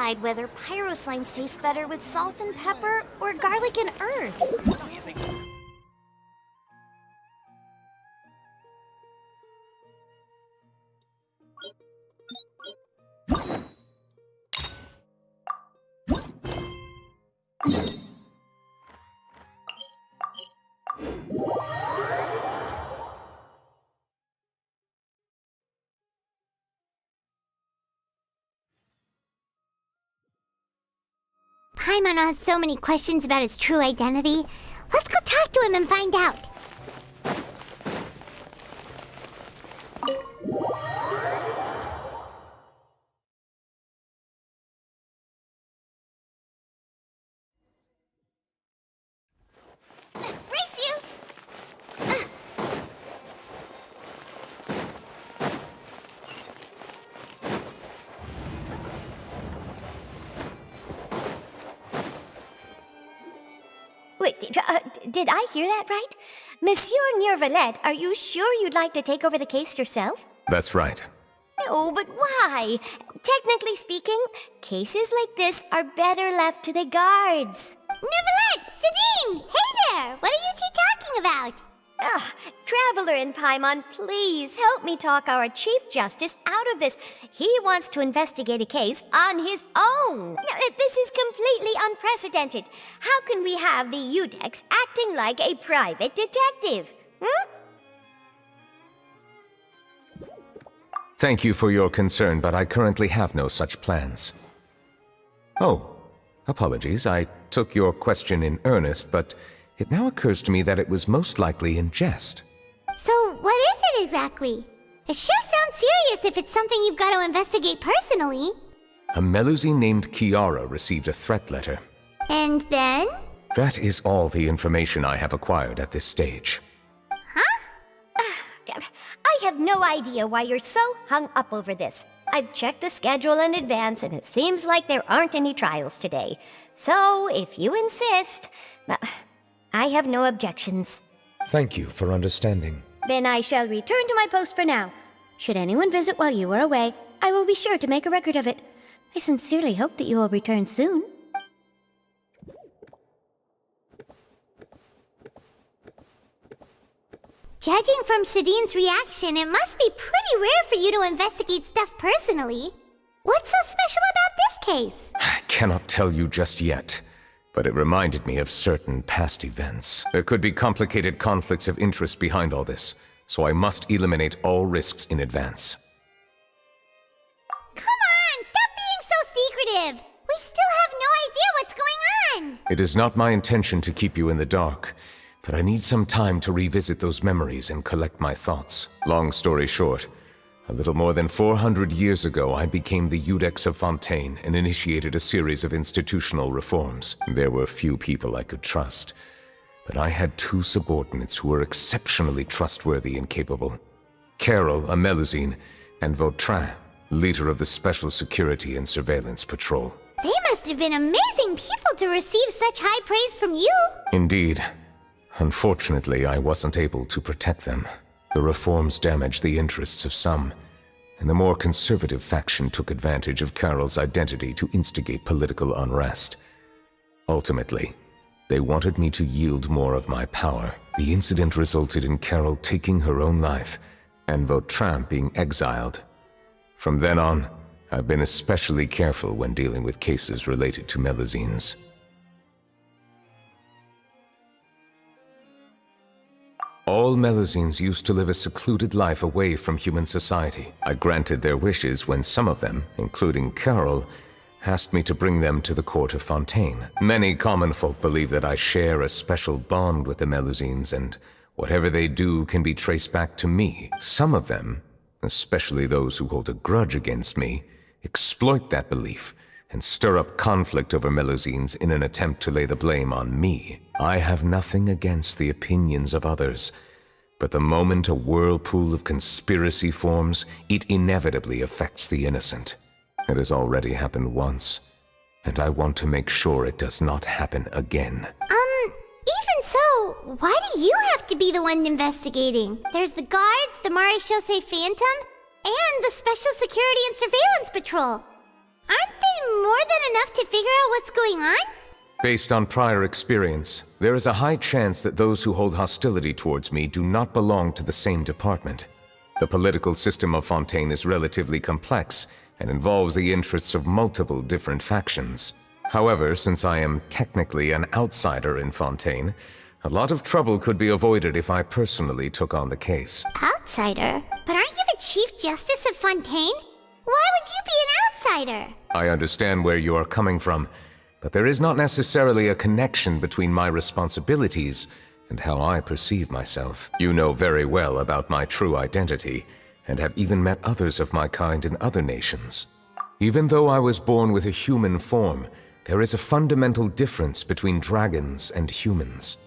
decide whether pyro slimes taste better with salt and pepper or garlic and herbs. Paimon has so many questions about his true identity. Let's go talk to him and find out. Race you! Wait, did I hear that right? Monsieur Neuvillette, are you sure you'd like to take over the case yourself? That's right. No, but why? Technically speaking, cases like this are better left to the guards. Neuvillette! Sidine! Hey there! What are you two talking about? Traveler and Paimon, please help me talk our Chief Justice out of this. He wants to investigate a case on his own. This is completely unprecedented. How can we have the Udex acting like a private detective? Thank you for your concern, but I currently have no such plans. Oh, apologies. I took your question in earnest, but it now occurs to me that it was most likely in jest. So, what is it exactly? It sure sounds serious if it's something you've got to investigate personally. A Melusine named Kiara received a threat letter. And then? That is all the information I have acquired at this stage. Huh? I have no idea why you're so hung up over this. I've checked the schedule in advance, and it seems like there aren't any trials today. So, if you insist, I have no objections. Thank you for understanding. Then I shall return to my post for now. Should anyone visit while you are away, I will be sure to make a record of it. I sincerely hope that you will return soon. Judging from Sidine's reaction, it must be pretty rare for you to investigate stuff personally. What's so special about this case? I cannot tell you just yet, but it reminded me of certain past events. There could be complicated conflicts of interest behind all this, so I must eliminate all risks in advance. Come on, stop being so secretive! We still have no idea what's going on! It is not my intention to keep you in the dark, but I need some time to revisit those memories and collect my thoughts. Long story short, a little more than 400 years ago, I became the Udex of Fontaine and initiated a series of institutional reforms. There were few people I could trust, but I had two subordinates who were exceptionally trustworthy and capable. Carol, a Melusine, and Vautrin, leader of the Special Security and Surveillance Patrol. They must have been amazing people to receive such high praise from you! Indeed. Unfortunately, I wasn't able to protect them. The reforms damaged the interests of some, and the more conservative faction took advantage of Carol's identity to instigate political unrest. Ultimately, they wanted me to yield more of my power. The incident resulted in Carol taking her own life, and Vautrin being exiled. From then on, I've been especially careful when dealing with cases related to Melusines. All Melusines used to live a secluded life away from human society. I granted their wishes when some of them, including Carol, asked me to bring them to the court of Fontaine. Many common folk believe that I share a special bond with the Melusines, and whatever they do can be traced back to me. Some of them, especially those who hold a grudge against me, exploit that belief and stir up conflict over Melusines in an attempt to lay the blame on me. I have nothing against the opinions of others, but the moment a whirlpool of conspiracy forms, it inevitably affects the innocent. It has already happened once, and I want to make sure it does not happen again. Even so, why do you have to be the one investigating? There's the guards, the Maréchaussée Phantom, and the Special Security and Surveillance Patrol. Aren't they more than enough to figure out what's going on? Based on prior experience, there is a high chance that those who hold hostility towards me do not belong to the same department. The political system of Fontaine is relatively complex and involves the interests of multiple different factions. However, since I am technically an outsider in Fontaine, a lot of trouble could be avoided if I personally took on the case. Outsider? But aren't you the Chief Justice of Fontaine? Why would you be an outsider? I understand where you are coming from, but there is not necessarily a connection between my responsibilities and how I perceive myself. You know very well about my true identity, and have even met others of my kind in other nations. Even though I was born with a human form, there is a fundamental difference between dragons and humans.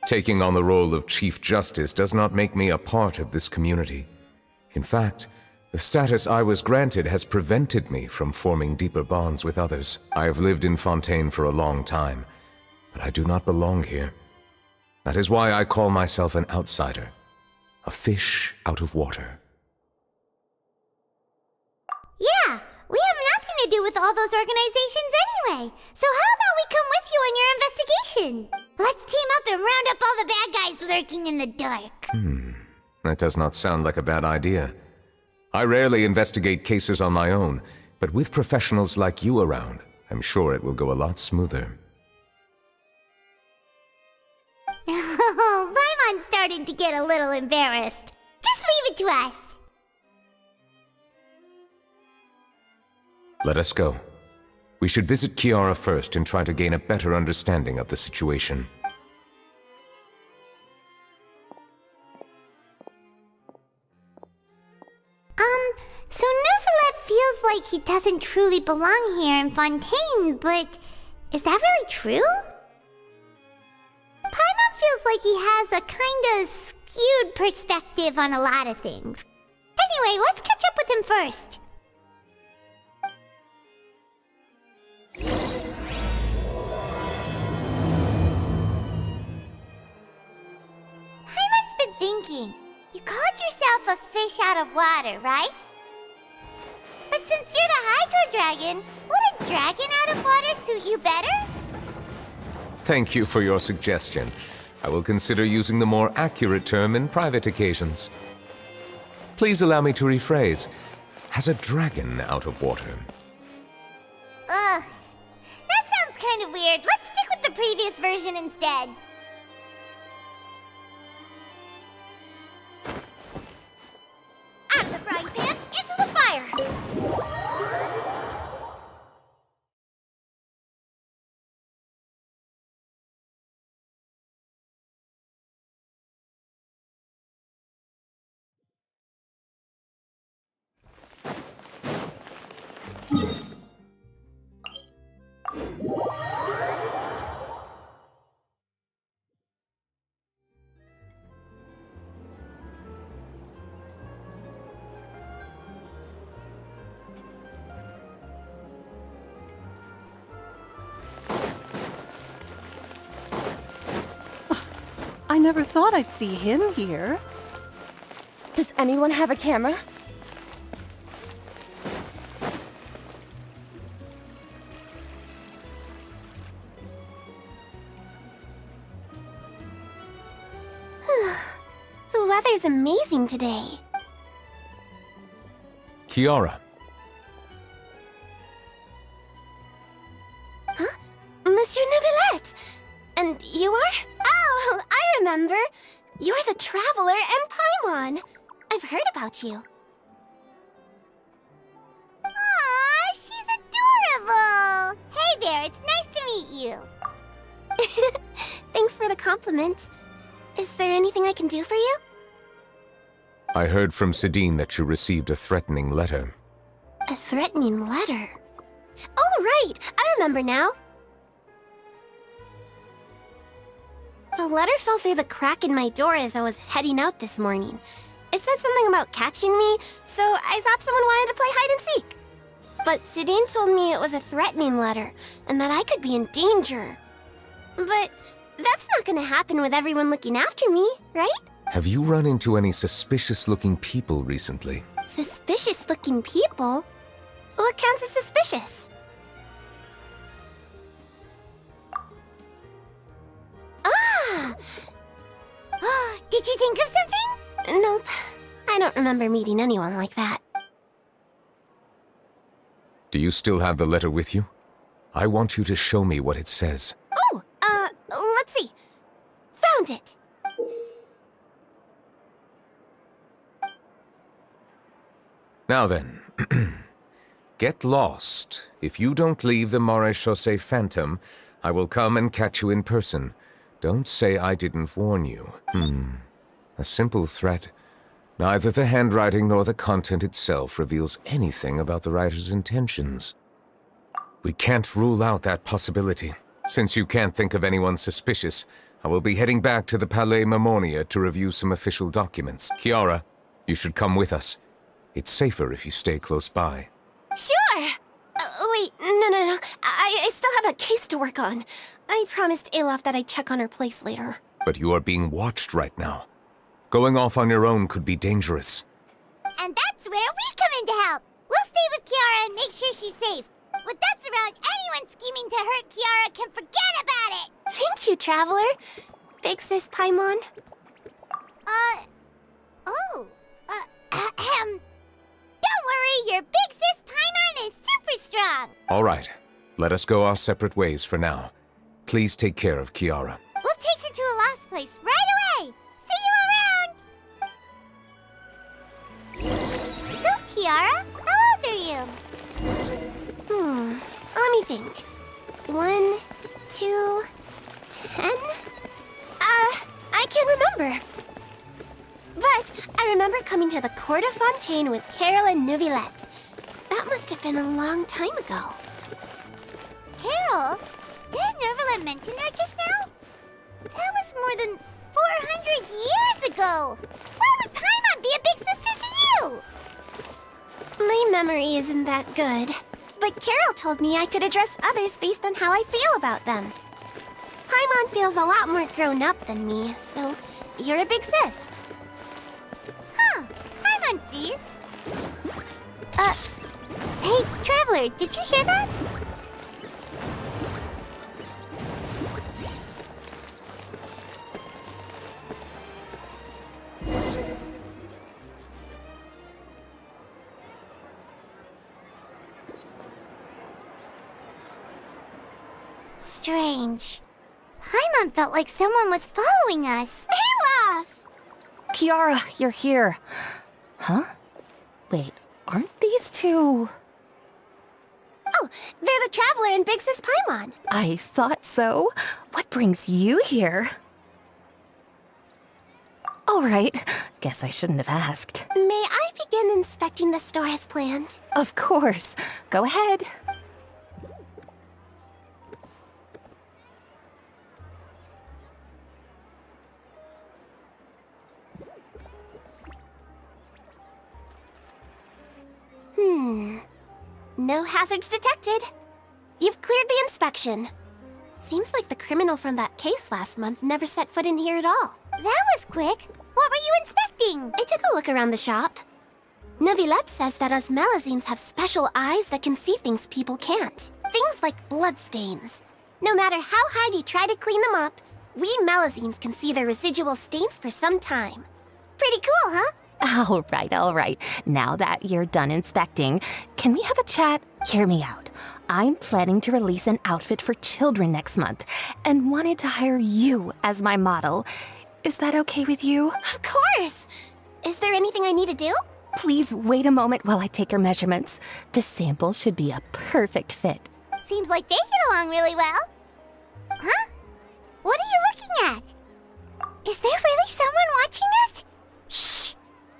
Taking on the role of Chief Justice does not make me a part of this community. In fact, the status I was granted has prevented me from forming deeper bonds with others. I have lived in Fontaine for a long time, but I do not belong here. That is why I call myself an outsider, a fish out of water. Yeah, we have nothing to do with all those organizations anyway. So how about we come with you on your investigation? Let's team up and round up all the bad guys lurking in the dark. That does not sound like a bad idea. I rarely investigate cases on my own, but with professionals like you around, I'm sure it will go a lot smoother. Oh, Paimon's starting to get a little embarrassed. Just leave it to us. Let us go. We should visit Kiara first and try to gain a better understanding of the situation. So Neuvillette feels like he doesn't truly belong here in Fontaine, but is that really true? Paimon feels like he has a kinda skewed perspective on a lot of things. Anyway, let's catch up with him first. Paimon's been thinking. You called yourself a fish out of water, right? But since you're the Hydro Dragon, would a dragon out of water suit you better? Thank you for your suggestion. I will consider using the more accurate term in private occasions. Please allow me to rephrase. Has a dragon out of water? Ugh. That sounds kind of weird. Let's stick with the previous version instead. Out of the frying pan, into the fire! I never thought I'd see him here. Does anyone have a camera? The weather's amazing today. Kiara. Monsieur Neuvillette! And you are? Oh, I remember. You're the Traveler and Paimon. I've heard about you. Aw, she's adorable! Hey there, it's nice to meet you. Thanks for the compliment. Is there anything I can do for you? I heard from Sidine that you received a threatening letter. A threatening letter? Oh, right! I remember now. The letter fell through the crack in my door as I was heading out this morning. It said something about catching me, so I thought someone wanted to play hide and seek. But Sidine told me it was a threatening letter, and that I could be in danger. But that's not gonna happen with everyone looking after me, right? Have you run into any suspicious-looking people recently? Suspicious-looking people? What counts as suspicious? Did you think of something? Nope. I don't remember meeting anyone like that. Do you still have the letter with you? I want you to show me what it says. Oh, let's see. Found it! Now then, get lost. If you don't leave the Maréchaussée Phantom, I will come and catch you in person. Don't say I didn't warn you. A simple threat. Neither the handwriting nor the content itself reveals anything about the writer's intentions. We can't rule out that possibility. Since you can't think of anyone suspicious, I will be heading back to the Palais Mermonia to review some official documents. Kiara, you should come with us. It's safer if you stay close by. Sure! Wait, no. I still have a case to work on. I promised Alof that I'd check on her place later. But you are being watched right now. Going off on your own could be dangerous. And that's where we come in to help. We'll stay with Kiara and make sure she's safe. With us around, anyone scheming to hurt Kiara can forget about it! Thank you, Traveler. Big Sis Paimon. Don't worry, your big sis Paimon is super strong! All right, let us go our separate ways for now. Please take care of Kiara. We'll take her to a lost place right away! See you around! So, Kiara, how old are you? Let me think. 1, 2, 10? I can't remember. But I remember coming to the Court of Fontaine with Carol and Neuvillette. That must have been a long time ago. Carol? Didn't Neuvillette mention her just now? That was more than 400 years ago! Why would Paimon be a big sister to you? My memory isn't that good. But Carol told me I could address others based on how I feel about them. Paimon feels a lot more grown up than me, so you're a big sis. Huh, Paimon sees. Hey, Traveler, did you hear that? Strange. Paimon felt like someone was following us. Olaf! Kiara, you're here. Huh? Wait, aren't these two? Oh, they're the Traveler and Big Sis Paimon. I thought so. What brings you here? All right. Guess I shouldn't have asked. May I begin inspecting the store as planned? Of course. Go ahead. No hazards detected. You've cleared the inspection. Seems like the criminal from that case last month never set foot in here at all. That was quick. What were you inspecting? I took a look around the shop. Neuvillette says that us Melazines have special eyes that can see things people can't. Things like bloodstains. No matter how hard you try to clean them up, we Melazines can see the residual stains for some time. Pretty cool, huh? All right. Now that you're done inspecting, can we have a chat? Hear me out. I'm planning to release an outfit for children next month and wanted to hire you as my model. Is that okay with you? Of course! Is there anything I need to do? Please wait a moment while I take your measurements. The sample should be a perfect fit. Seems like they get along really well. Huh? What are you looking at? Is there really someone watching us? Shh!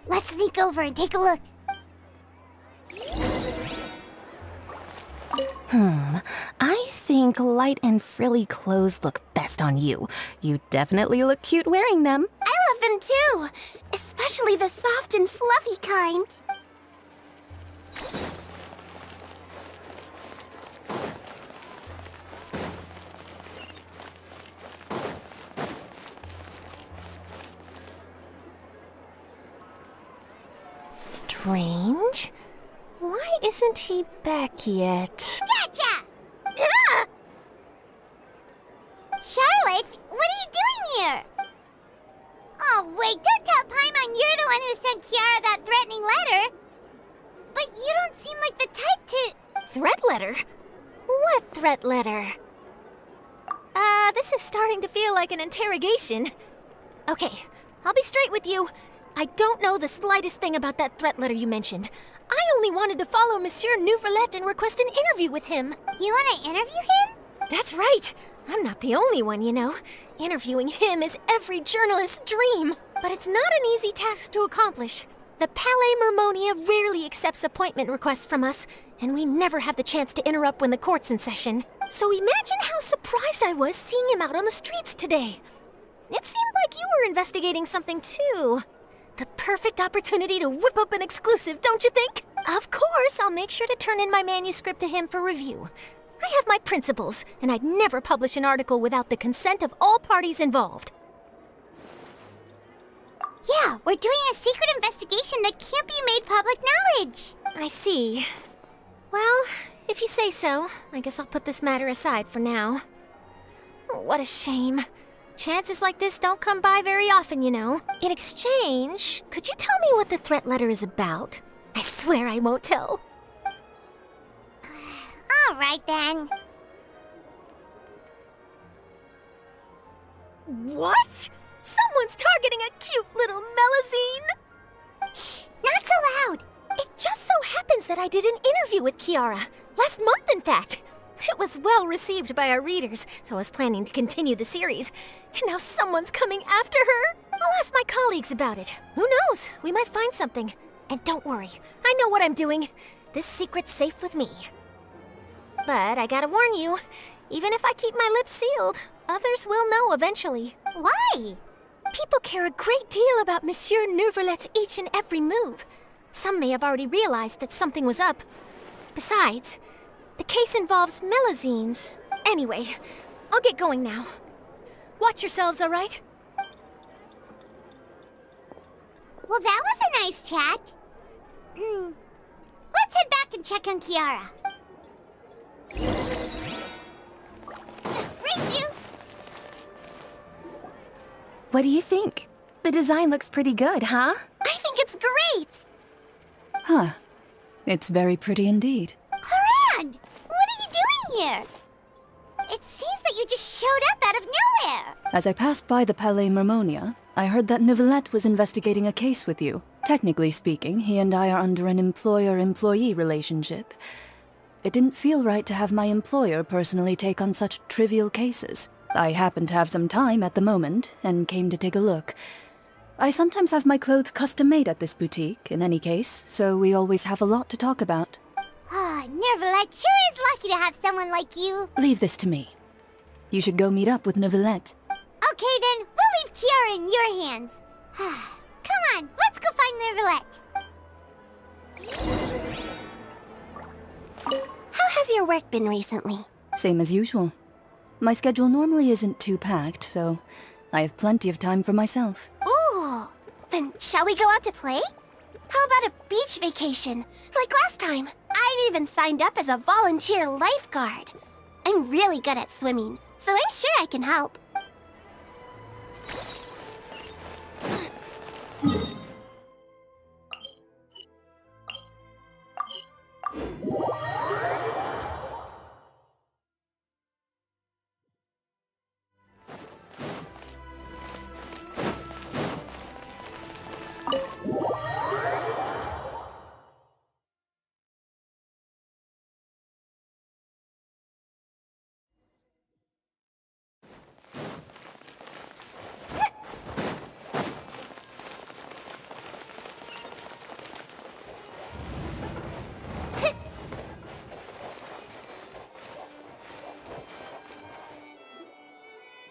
Let's sneak over and take a look. I think light and frilly clothes look best on you. You definitely look cute wearing them. I love them too! Especially the soft and fluffy kind. Strange. Why isn't he back yet? Gotcha! Charlotte, what are you doing here? Oh, wait, don't tell Paimon you're the one who sent Kiara that threatening letter. But you don't seem like the type to... Threat letter? What threat letter? This is starting to feel like an interrogation. Okay, I'll be straight with you. I don't know the slightest thing about that threat letter you mentioned. I only wanted to follow Monsieur Neuvillette and request an interview with him. You want to interview him? That's right. I'm not the only one, you know. Interviewing him is every journalist's dream. But it's not an easy task to accomplish. The Palais Mermonia rarely accepts appointment requests from us, and we never have the chance to interrupt when the court's in session. So imagine how surprised I was seeing him out on the streets today. It seemed like you were investigating something too. The perfect opportunity to whip up an exclusive, don't you think? Of course, I'll make sure to turn in my manuscript to him for review. I have my principles, and I'd never publish an article without the consent of all parties involved. Yeah, we're doing a secret investigation that can't be made public knowledge. I see. Well, if you say so, I guess I'll put this matter aside for now. What a shame. Chances like this don't come by very often, you know. In exchange, could you tell me what the threat letter is about? I swear I won't tell. All right, then. What? Someone's targeting a cute little Melazine? Shh, not so loud. It just so happens that I did an interview with Kiara. Last month, in fact. It was well received by our readers, so I was planning to continue the series. And now someone's coming after her. I'll ask my colleagues about it. Who knows? We might find something. And don't worry, I know what I'm doing. This secret's safe with me. But I gotta warn you, even if I keep my lips sealed, others will know eventually. Why? People care a great deal about Monsieur Neuvillette's each and every move. Some may have already realized that something was up. Besides, the case involves Melazines. Anyway, I'll get going now. Watch yourselves, all right? Well, that was a nice chat. Let's head back and check on Kiara. Race you! What do you think? The design looks pretty good, huh? I think it's great! Huh. It's very pretty indeed. Clarand! What are you doing here? It seems that you just showed up out of nowhere. As I passed by the Palais Mermonia, I heard that Neuvillette was investigating a case with you. Technically speaking, he and I are under an employer-employee relationship. It didn't feel right to have my employer personally take on such trivial cases. I happened to have some time at the moment, and came to take a look. I sometimes have my clothes custom-made at this boutique, in any case, so we always have a lot to talk about. Neuvillette sure is lucky to have someone like you. Leave this to me. You should go meet up with Neuvillette. Okay then, we'll leave Kiara in your hands. Come on, let's go find Neuvillette. How has your work been recently? Same as usual. My schedule normally isn't too packed, so I have plenty of time for myself. Ooh, then shall we go out to play? How about a beach vacation, like last time? I've even signed up as a volunteer lifeguard. I'm really good at swimming, so I'm sure I can help.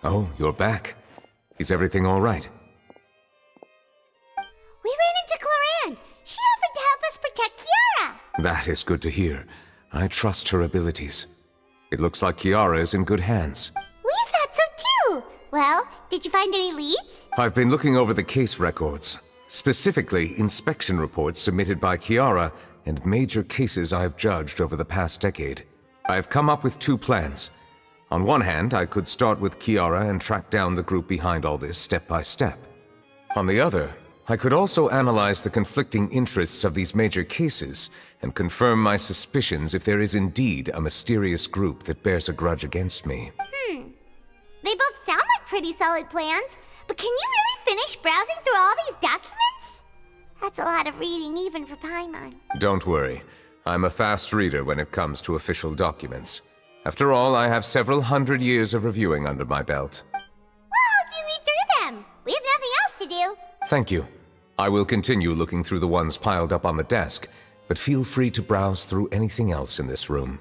Oh, you're back. Is everything all right? We ran into Clarand. She offered to help us protect Kiara. That is good to hear. I trust her abilities. It looks like Kiara is in good hands. We thought so too. Well, did you find any leads? I've been looking over the case records, specifically inspection reports submitted by Kiara and major cases I've judged over the past decade. I've come up with two plans. On one hand, I could start with Kiara and track down the group behind all this step by step. On the other, I could also analyze the conflicting interests of these major cases and confirm my suspicions if there is indeed a mysterious group that bears a grudge against me. They both sound like pretty solid plans, but can you really finish browsing through all these documents? That's a lot of reading even for Paimon. Don't worry. I'm a fast reader when it comes to official documents. After all, I have several hundred years of reviewing under my belt. Well, help you read through them. We have nothing else to do. Thank you. I will continue looking through the ones piled up on the desk, but feel free to browse through anything else in this room.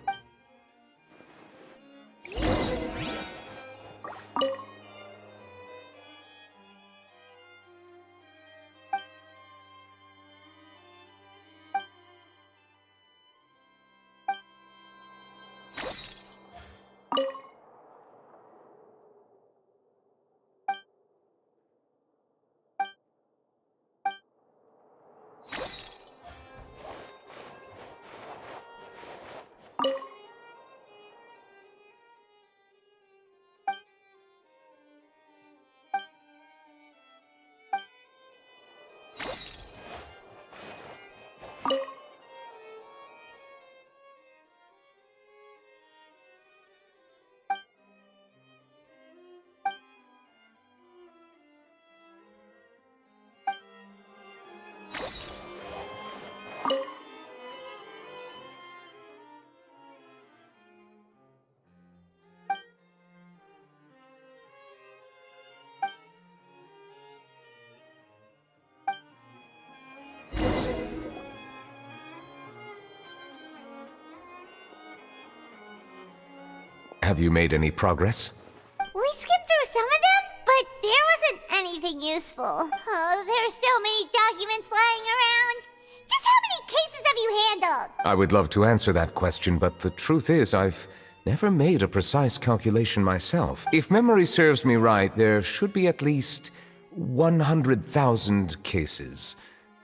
Have you made any progress? We skipped through some of them, but there wasn't anything useful. Oh, there's so many documents lying around. Just how many cases have you handled? I would love to answer that question, but the truth is I've never made a precise calculation myself. If memory serves me right, there should be at least 100,000 cases.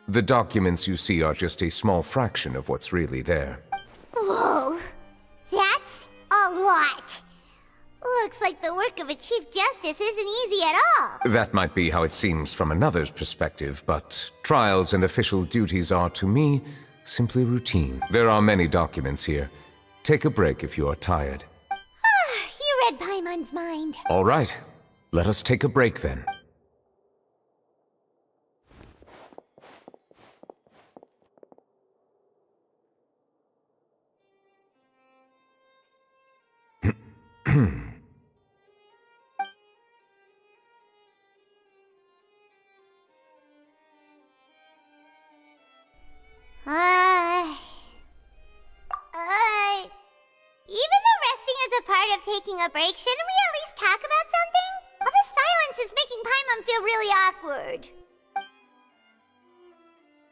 The documents you see are just a small fraction of what's really there. Whoa, that's a lot. Looks like the work of a Chief Justice isn't easy at all. That might be how it seems from another's perspective, but trials and official duties are, to me, simply routine. There are many documents here. Take a break if you are tired. You read Paimon's mind. All right, let us take a break then. Even though resting is a part of taking a break, shouldn't we at least talk about something? All this silence is making Paimon feel really awkward.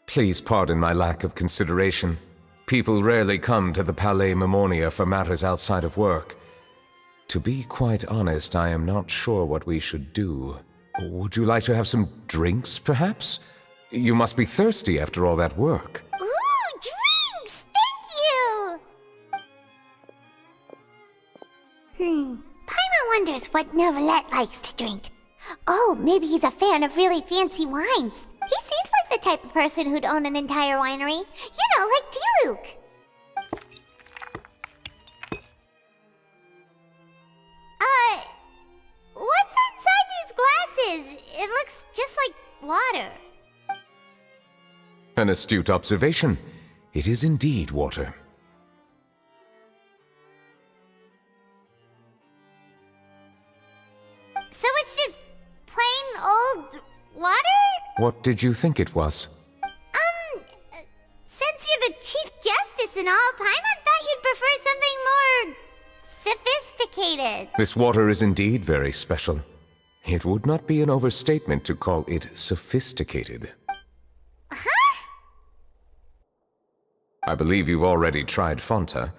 Please pardon my lack of consideration. People rarely come to the Palais Mermonia for matters outside of work. To be quite honest, I am not sure what we should do. Would you like to have some drinks, perhaps? You must be thirsty after all that work. Ooh, drinks! Thank you! Paimon wonders what Neuvillette likes to drink. Oh, maybe he's a fan of really fancy wines. He seems like the type of person who'd own an entire winery. You know, like Diluc. What's inside these glasses? It looks just like water. An astute observation. It is indeed water. So it's just plain old water? What did you think it was? Since you're the Chief Justice and all, Paimon thought you'd prefer something more sophisticated. This water is indeed very special. It would not be an overstatement to call it sophisticated. Huh? I believe you've already tried Fonta.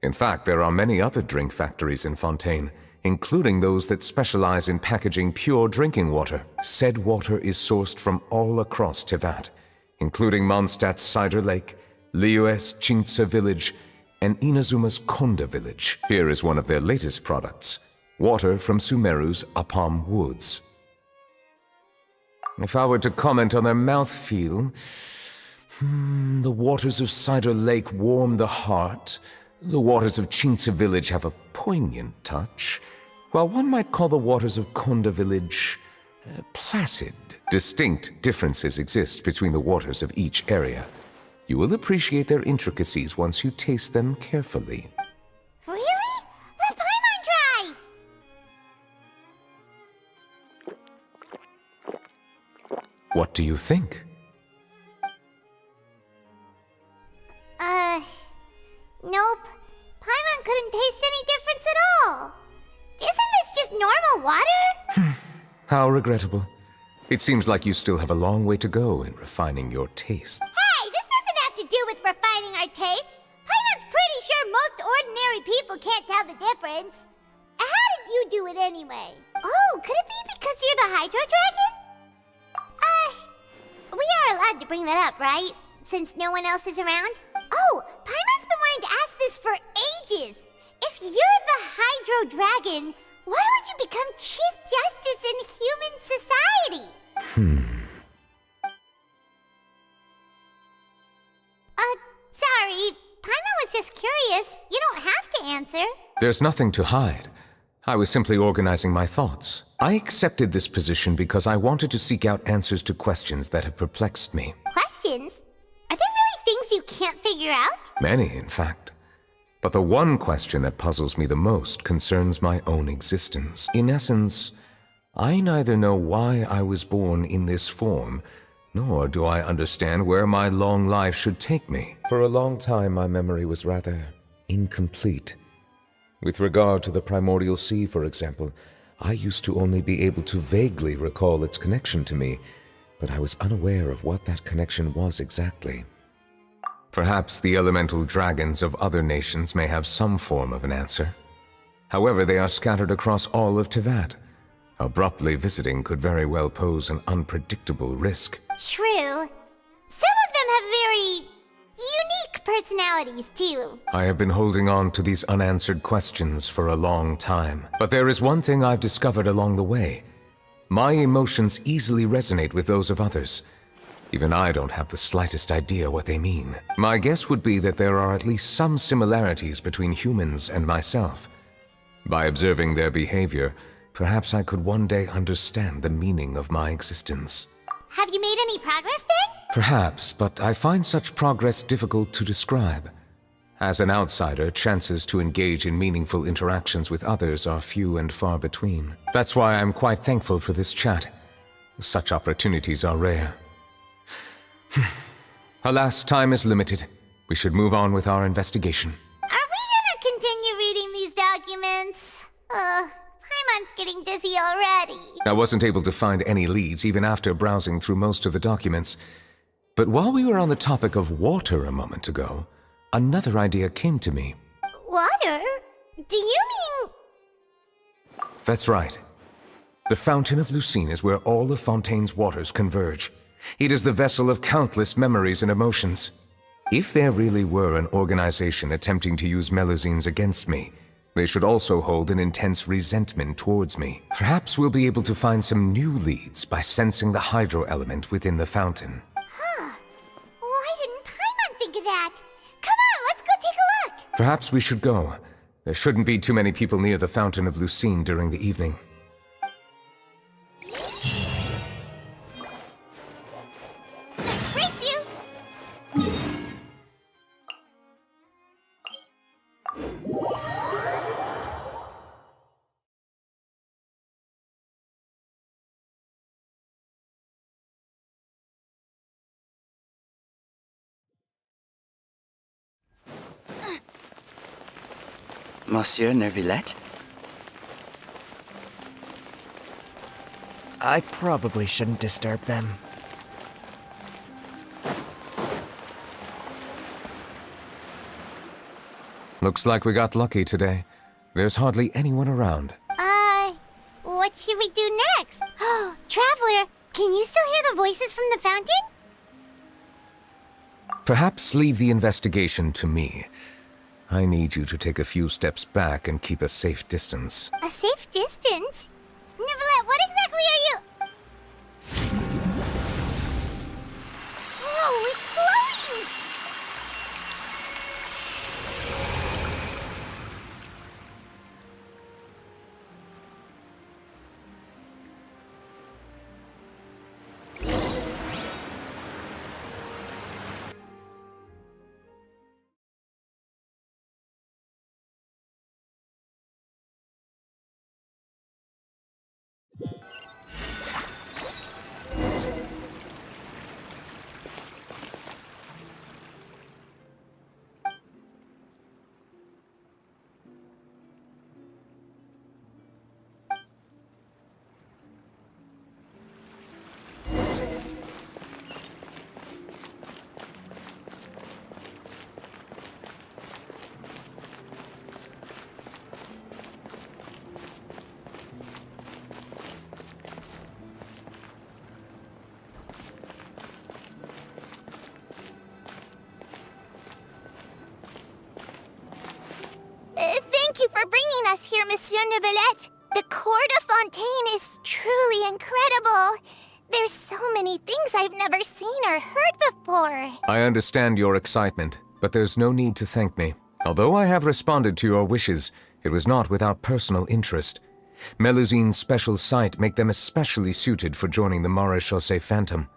In fact, there are many other drink factories in Fontaine, including those that specialize in packaging pure drinking water. Said water is sourced from all across Tevat, including Mondstadt's Cider Lake, Liyue's Chintsa Village, and Inazuma's Konda Village. Here is one of their latest products, water from Sumeru's Apam Woods. If I were to comment on their mouthfeel, the waters of Cider Lake warm the heart. The waters of Chintza Village have a poignant touch, while one might call the waters of Konda Village placid. Distinct differences exist between the waters of each area. You will appreciate their intricacies once you taste them carefully. Really? Let Paimon try! What do you think? Nope. Paimon couldn't taste any difference at all. Isn't this just normal water? How regrettable. It seems like you still have a long way to go in refining your taste. Hey, this doesn't have to do with refining our taste. Paimon's pretty sure most ordinary people can't tell the difference. How did you do it anyway? Oh, could it be because you're the Hydro Dragon? We are allowed to bring that up, right? Since no one else is around? Oh, Paimon's been wanting to ask this for ages. If you're the Hydro Dragon, why would you become Chief Justice in human society? Sorry. Paimon was just curious. You don't have to answer. There's nothing to hide. I was simply organizing my thoughts. I accepted this position because I wanted to seek out answers to questions that have perplexed me. Questions? Are there really things you can't figure out? Many, in fact. But the one question that puzzles me the most concerns my own existence. In essence, I neither know why I was born in this form, nor do I understand where my long life should take me. For a long time, my memory was rather incomplete. With regard to the primordial sea, for example, I used to only be able to vaguely recall its connection to me, but I was unaware of what that connection was exactly. Perhaps the elemental dragons of other nations may have some form of an answer. However, they are scattered across all of Teyvat. Abruptly visiting could very well pose an unpredictable risk. True. Some of them have very unique personalities, too. I have been holding on to these unanswered questions for a long time. But there is one thing I've discovered along the way. My emotions easily resonate with those of others. Even I don't have the slightest idea what they mean. My guess would be that there are at least some similarities between humans and myself. By observing their behavior, perhaps I could one day understand the meaning of my existence. Have you made any progress then? Perhaps, but I find such progress difficult to describe. As an outsider, chances to engage in meaningful interactions with others are few and far between. That's why I'm quite thankful for this chat. Such opportunities are rare. Alas, time is limited. We should move on with our investigation. Are we gonna continue reading these documents? Paimon's getting dizzy already. I wasn't able to find any leads even after browsing through most of the documents. But while we were on the topic of water a moment ago, another idea came to me. Water? Do you mean... That's right. The Fountain of Lucine is where all of Fontaine's waters converge. It is the vessel of countless memories and emotions. If there really were an organization attempting to use Melusines against me, they should also hold an intense resentment towards me. Perhaps we'll be able to find some new leads by sensing the hydro element within the fountain. Why didn't Paimon think of that? Come on, let's go take a look! Perhaps we should go. There shouldn't be too many people near the Fountain of Lucine during the evening. Race you! Monsieur Neuvillette? I probably shouldn't disturb them. Looks like we got lucky today. There's hardly anyone around. What should we do next? Oh, Traveler, can you still hear the voices from the fountain? Perhaps leave the investigation to me. I need you to take a few steps back and keep a safe distance. A safe distance? Neuvillette, what exactly are you... Whoa, it's glowing! Thank you for bringing us here, Monsieur Neuvillette. The Court of Fontaine is truly incredible. There's so many things I've never seen or heard before. I understand your excitement, but there's no need to thank me. Although I have responded to your wishes, it was not without personal interest. Melusine's special sight make them especially suited for joining the Maréchaussée Phantom.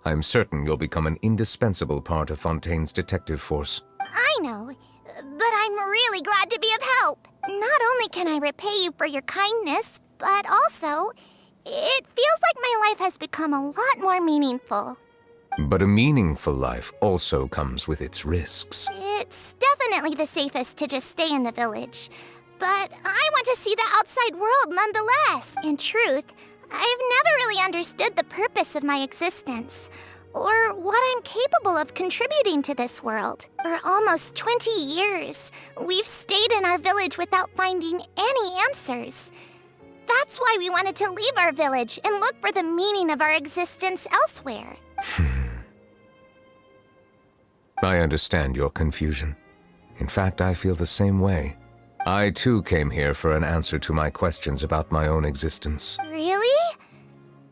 I'm certain you'll become an indispensable part of Fontaine's detective force. I know, but I'm really glad to be of help. Not only can I repay you for your kindness, but also, it feels like my life has become a lot more meaningful. But a meaningful life also comes with its risks. It's definitely the safest to just stay in the village. But I want to see the outside world nonetheless. In truth, I've never really understood the purpose of my existence, or what I'm capable of contributing to this world. For almost 20 years, we've stayed in our village without finding any answers. That's why we wanted to leave our village and look for the meaning of our existence elsewhere. I understand your confusion. In fact, I feel the same way. I too came here for an answer to my questions about my own existence. Really?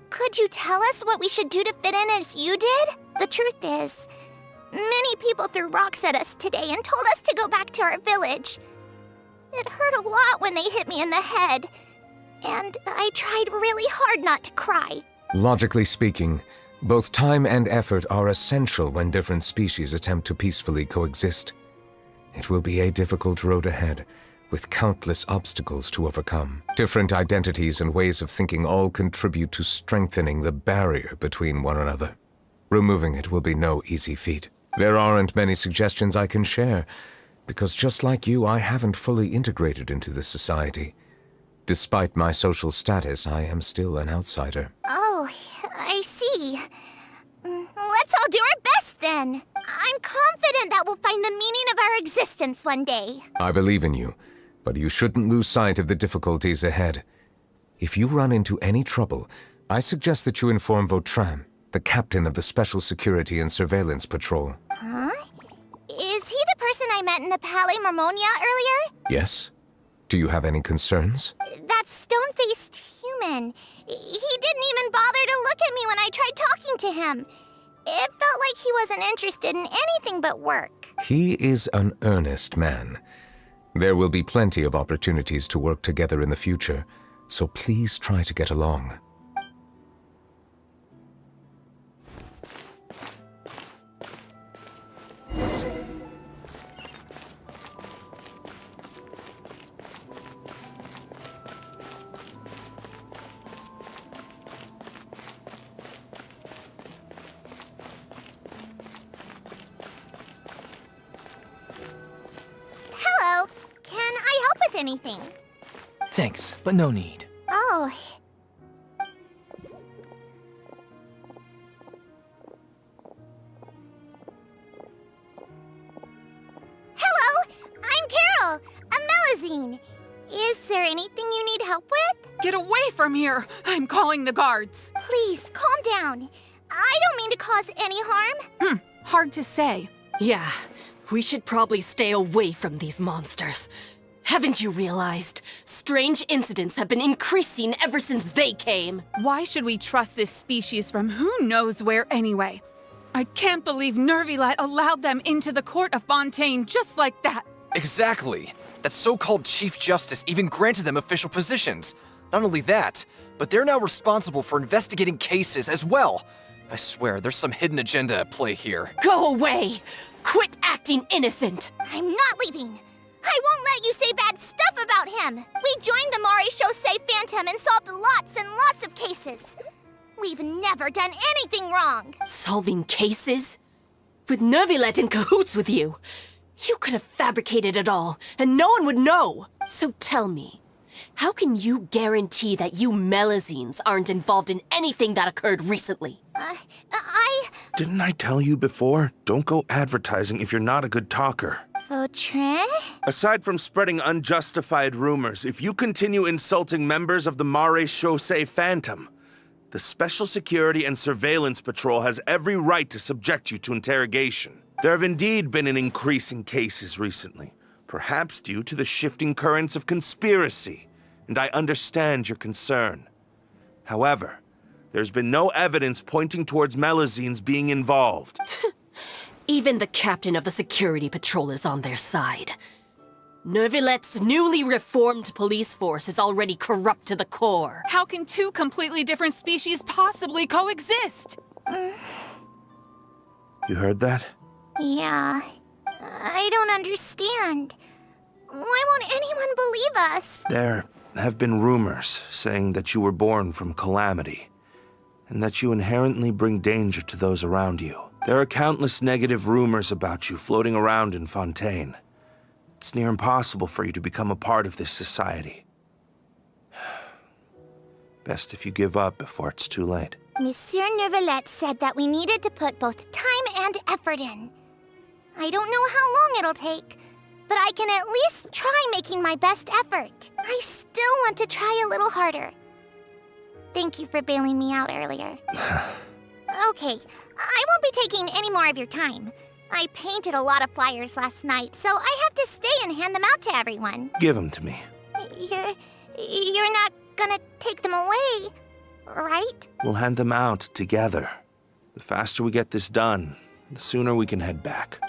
Could you tell us what we should do to fit in as you did? The truth is, many people threw rocks at us today and told us to go back to our village. It hurt a lot when they hit me in the head, and I tried really hard not to cry. Logically speaking, both time and effort are essential when different species attempt to peacefully coexist. It will be a difficult road ahead, with countless obstacles to overcome. Different identities and ways of thinking all contribute to strengthening the barrier between one another. Removing it will be no easy feat. There aren't many suggestions I can share, because just like you, I haven't fully integrated into this society. Despite my social status, I am still an outsider. Oh, I see. Let's all do our best then. I'm confident that we'll find the meaning of our existence one day. I believe in you, but you shouldn't lose sight of the difficulties ahead. If you run into any trouble, I suggest that you inform Vautrin, the captain of the Special Security and Surveillance Patrol. Huh? Is he the person I met in the Palais Marmonia earlier? Yes? Do you have any concerns? That stone-faced human. He didn't even bother to look at me when I tried talking to him. It felt like he wasn't interested in anything but work. He is an earnest man. There will be plenty of opportunities to work together in the future, so please try to get along. Hello. Can I help with anything? Thanks, but no need. Oh. Hello. I'm Carol. A Melusine. Is there anything you need help with? Get away from here! I'm calling the guards. Please, calm down. I don't mean to cause any harm. Hard to say. Yeah, we should probably stay away from these monsters. Haven't you realized? Strange incidents have been increasing ever since they came. Why should we trust this species from who knows where anyway? I can't believe Neuvillette allowed them into the court of Fontaine just like that. Exactly. That so-called Chief Justice even granted them official positions. Not only that, but they're now responsible for investigating cases as well. I swear, there's some hidden agenda at play here. Go away! Quit acting innocent! I'm not leaving. I won't let you say bad stuff about him. We joined the Marais-Chaussee Phantom and solved lots and lots of cases. We've never done anything wrong. Solving cases? With Neuvillette in cahoots with you? You could have fabricated it all, and no one would know. So tell me, how can you guarantee that you Melazines aren't involved in anything that occurred recently? Didn't I tell you before? Don't go advertising if you're not a good talker. Vautrin? Aside from spreading unjustified rumors, if you continue insulting members of the Marais-Chaussee Phantom, the Special Security and Surveillance Patrol has every right to subject you to interrogation. There have indeed been an increase in cases recently, perhaps due to the shifting currents of conspiracy, and I understand your concern. However, there's been no evidence pointing towards Melazines being involved. Even the captain of the security patrol is on their side. Neuvillette's newly reformed police force is already corrupt to the core. How can two completely different species possibly coexist? You heard that? Yeah. I don't understand. Why won't anyone believe us? There have been rumors saying that you were born from calamity, and that you inherently bring danger to those around you. There are countless negative rumors about you floating around in Fontaine. It's near impossible for you to become a part of this society. Best if you give up before it's too late. Monsieur Neuvillette said that we needed to put both time and effort in. I don't know how long it'll take, but I can at least try making my best effort. I still want to try a little harder. Thank you for bailing me out earlier. Okay, I won't be taking any more of your time. I painted a lot of flyers last night, so I have to stay and hand them out to everyone. Give them to me. You're not gonna take them away, right? We'll hand them out together. The faster we get this done, the sooner we can head back.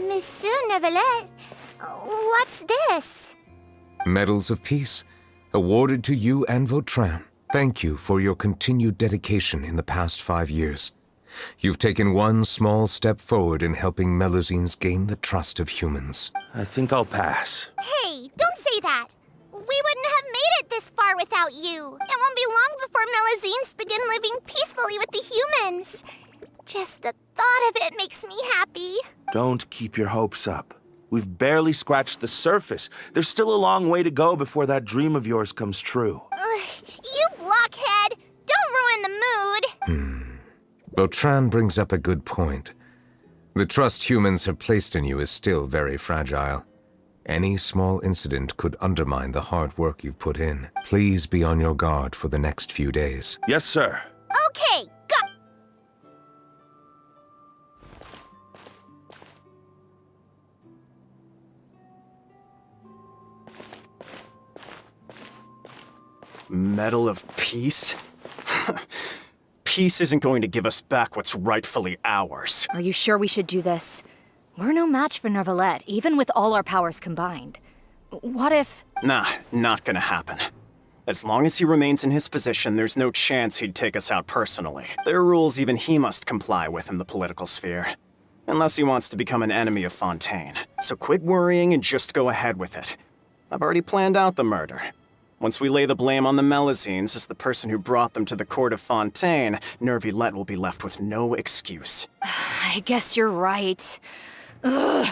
Monsieur Neuvillette, what's this? Medals of Peace, awarded to you and Vautrin. Thank you for your continued dedication in the past 5 years. You've taken one small step forward in helping Melazines gain the trust of humans. I think I'll pass. Hey, don't say that. We wouldn't have made it this far without you. It won't be long before Melazines begin living peacefully with the humans. Just the thought of it makes me happy. Don't keep your hopes up. We've barely scratched the surface. There's still a long way to go before that dream of yours comes true. You blockhead! Don't ruin the mood! Vautrin brings up a good point. The trust humans have placed in you is still very fragile. Any small incident could undermine the hard work you've put in. Please be on your guard for the next few days. Yes, sir. Okay, go! Medal of Peace? Peace isn't going to give us back what's rightfully ours. Are you sure we should do this? We're no match for Neuvillette, even with all our powers combined. What if... Nah, not gonna happen. As long as he remains in his position, there's no chance he'd take us out personally. There are rules even he must comply with in the political sphere. Unless he wants to become an enemy of Fontaine. So quit worrying and just go ahead with it. I've already planned out the murder. Once we lay the blame on the Melazines as the person who brought them to the court of Fontaine, Neuvillette will be left with no excuse. I guess you're right. Ugh.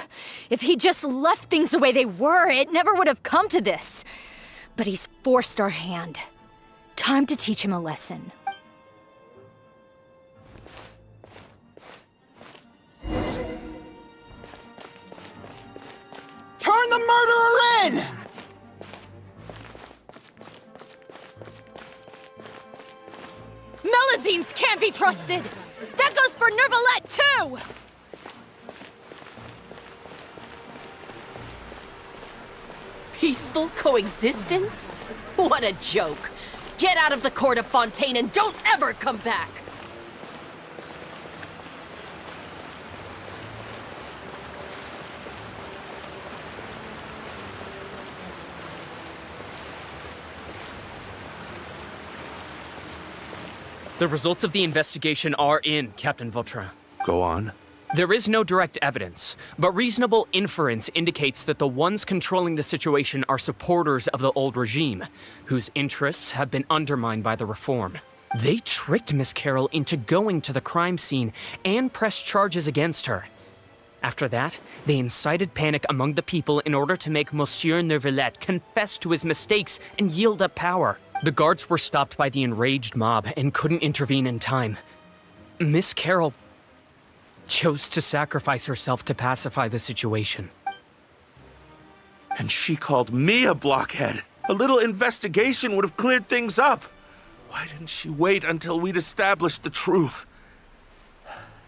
If he just left things the way they were, it never would have come to this. But he's forced our hand. Time to teach him a lesson. the murderer in! Melazines can't be trusted! That goes for Neuvillette, too! Peaceful coexistence? What a joke. Get out of the court of Fontaine and don't ever come back! The results of the investigation are in, Captain Vautrin. Go on. There is no direct evidence, but reasonable inference indicates that the ones controlling the situation are supporters of the old regime, whose interests have been undermined by the reform. They tricked Miss Carroll into going to the crime scene and pressed charges against her. After that, they incited panic among the people in order to make Monsieur Neuvillette confess to his mistakes and yield up power. The guards were stopped by the enraged mob and couldn't intervene in time. Miss Carroll chose to sacrifice herself to pacify the situation. And she called me a blockhead. A little investigation would have cleared things up. Why didn't she wait until we'd established the truth?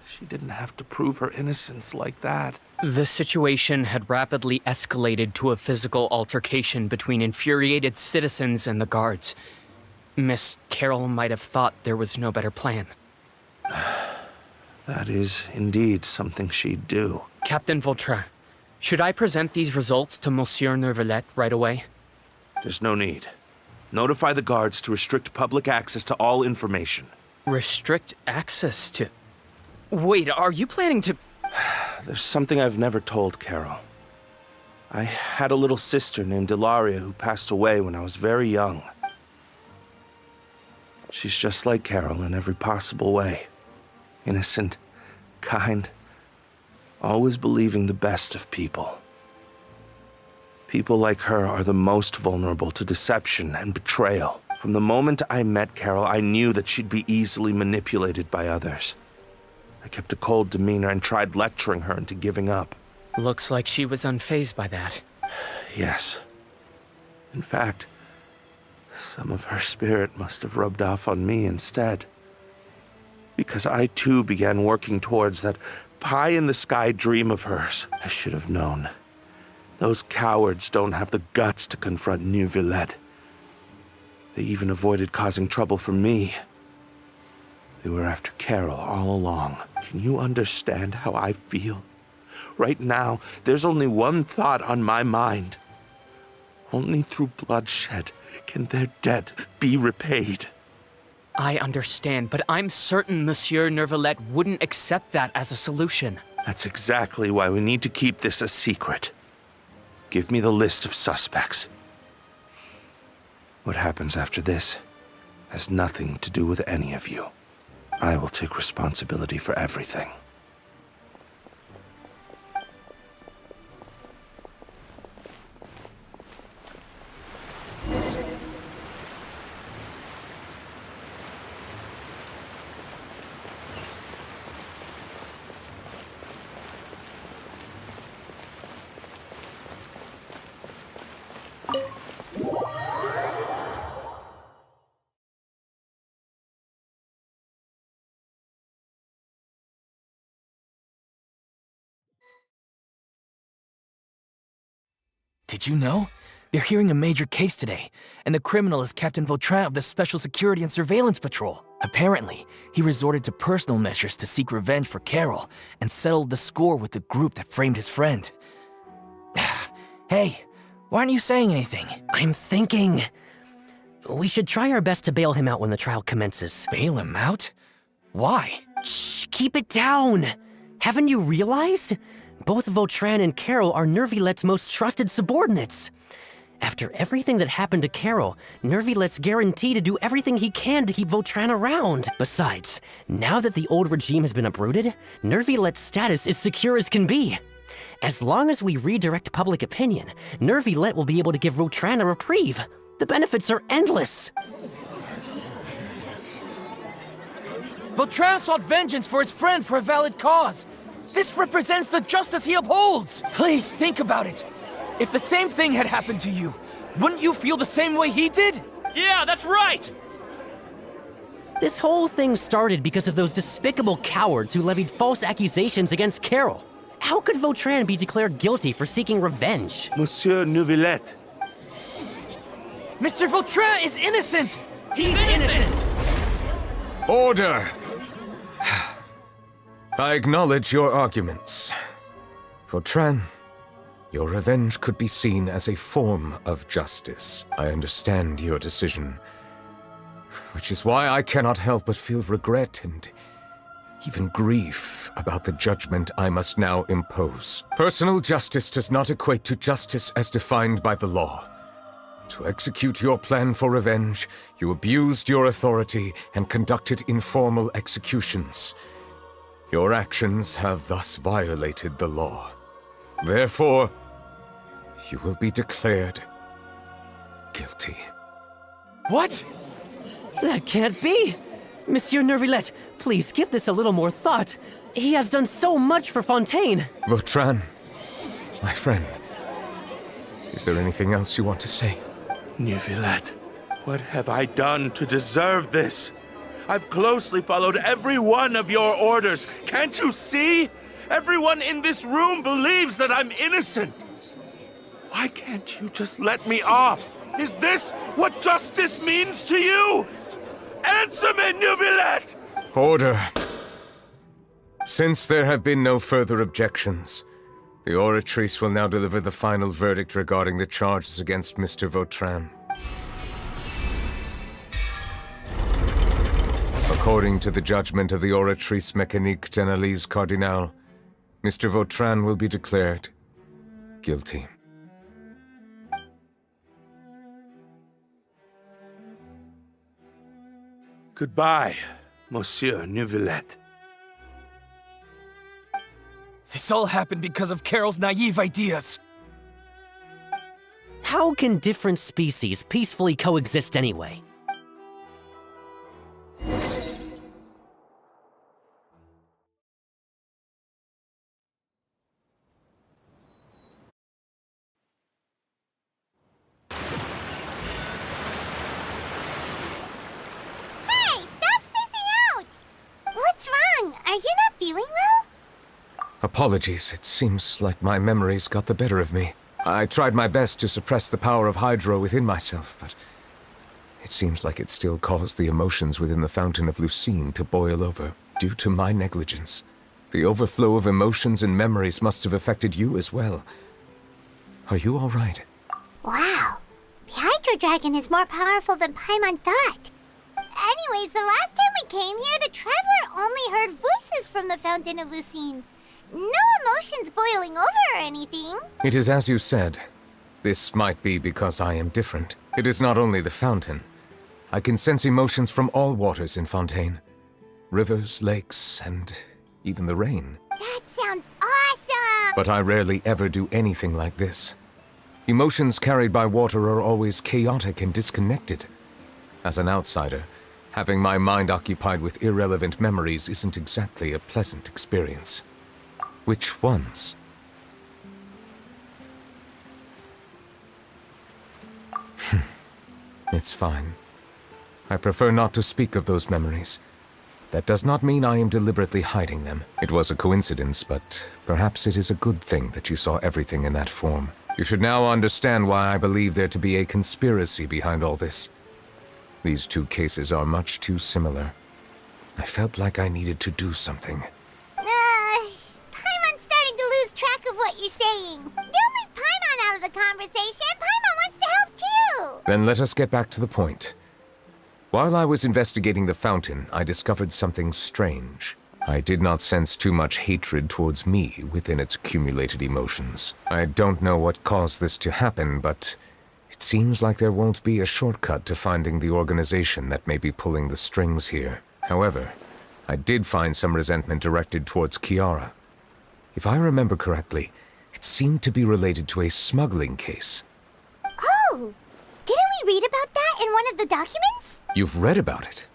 She didn't have to prove her innocence like that. The situation had rapidly escalated to a physical altercation between infuriated citizens and the guards. Miss Carroll might have thought there was no better plan. That is indeed something she'd do. Captain Vautrin, should I present these results to Monsieur Neuvillette right away? There's no need. Notify the guards to restrict public access to all information. Restrict access to... Wait, are you planning to... There's something I've never told Carol. I had a little sister named Ilaria who passed away when I was very young. She's just like Carol in every possible way. Innocent, kind, always believing the best of people. People like her are the most vulnerable to deception and betrayal. From the moment I met Carol, I knew that she'd be easily manipulated by others. I kept a cold demeanor and tried lecturing her into giving up. Looks like she was unfazed by that. Yes. In fact, some of her spirit must have rubbed off on me instead. Because I too began working towards that pie-in-the-sky dream of hers. I should have known. Those cowards don't have the guts to confront Neuvillette. They even avoided causing trouble for me. They were after Carol all along. Can you understand how I feel? Right now, there's only one thought on my mind. Only through bloodshed can their debt be repaid. I understand, but I'm certain Monsieur Neuvillette wouldn't accept that as a solution. That's exactly why we need to keep this a secret. Give me the list of suspects. What happens after this has nothing to do with any of you. I will take responsibility for everything. Did you know? They're hearing a major case today, and the criminal is Captain Vautrin of the Special Security and Surveillance Patrol. Apparently, he resorted to personal measures to seek revenge for Carol and settled the score with the group that framed his friend. Hey, why aren't you saying anything? I'm thinking... we should try our best to bail him out when the trial commences. Bail him out? Why? Shh, keep it down! Haven't you realized? Both Vautrin and Carol are Neuvillette's most trusted subordinates. After everything that happened to Carol, Neuvillette's guaranteed to do everything he can to keep Vautrin around. Besides, now that the old regime has been uprooted, Neuvillette's status is secure as can be. As long as we redirect public opinion, Neuvillette will be able to give Vautrin a reprieve. The benefits are endless. Vautrin sought vengeance for his friend for a valid cause. This represents the justice he upholds. Please think about it. If the same thing had happened to you, wouldn't you feel the same way he did? Yeah, that's right! This whole thing started because of those despicable cowards who levied false accusations against Carol. How could Vautrin be declared guilty for seeking revenge? Monsieur Neuvillette. Mr. Vautrin is innocent! He's innocent! Order! I acknowledge your arguments. Vautrin, your revenge could be seen as a form of justice. I understand your decision, which is why I cannot help but feel regret and even grief about the judgment I must now impose. Personal justice does not equate to justice as defined by the law. To execute your plan for revenge, you abused your authority and conducted informal executions. Your actions have thus violated the law. Therefore, you will be declared guilty. What? That can't be! Monsieur Neuvillette, please give this a little more thought. He has done so much for Fontaine. Vautrin, my friend, is there anything else you want to say? Neuvillette, what have I done to deserve this? I've closely followed every one of your orders. Can't you see? Everyone in this room believes that I'm innocent. Why can't you just let me off? Is this what justice means to you? Answer me, Neuvillette! Order. Since there have been no further objections, the Oratrice will now deliver the final verdict regarding the charges against Mr. Vautrin. According to the judgment of the Oratrice Mécanique d'Analyse Cardinal, Mr. Vautrin will be declared guilty. Goodbye, Monsieur Neuvillette. This all happened because of Carol's naive ideas. How can different species peacefully coexist anyway? Are you not feeling well? Apologies, it seems like my memories got the better of me. I tried my best to suppress the power of Hydro within myself, but it seems like it still caused the emotions within the Fountain of Lucine to boil over, due to my negligence. The overflow of emotions and memories must have affected you as well. Are you all right? Wow. The Hydro Dragon is more powerful than Paimon thought. Anyways, the last time we came here, the Traveler only heard voices from the Fountain of Lucine. No emotions boiling over or anything. It is as you said. This might be because I am different. It is not only the fountain. I can sense emotions from all waters in Fontaine. Rivers, lakes, and even the rain. That sounds awesome! But I rarely ever do anything like this. Emotions carried by water are always chaotic and disconnected. As an outsider, having my mind occupied with irrelevant memories isn't exactly a pleasant experience. Which ones? It's fine. I prefer not to speak of those memories. That does not mean I am deliberately hiding them. It was a coincidence, but perhaps it is a good thing that you saw everything in that form. You should now understand why I believe there to be a conspiracy behind all this. These two cases are much too similar. I felt like I needed to do something. Paimon's starting to lose track of what you're saying. Don't leave Paimon out of the conversation. Paimon wants to help too. Then let us get back to the point. While I was investigating the fountain, I discovered something strange. I did not sense too much hatred towards me within its accumulated emotions. I don't know what caused this to happen, but it seems like there won't be a shortcut to finding the organization that may be pulling the strings here. However, I did find some resentment directed towards Kiara. If I remember correctly, it seemed to be related to a smuggling case. Oh! Didn't we read about that in one of the documents? You've read about it?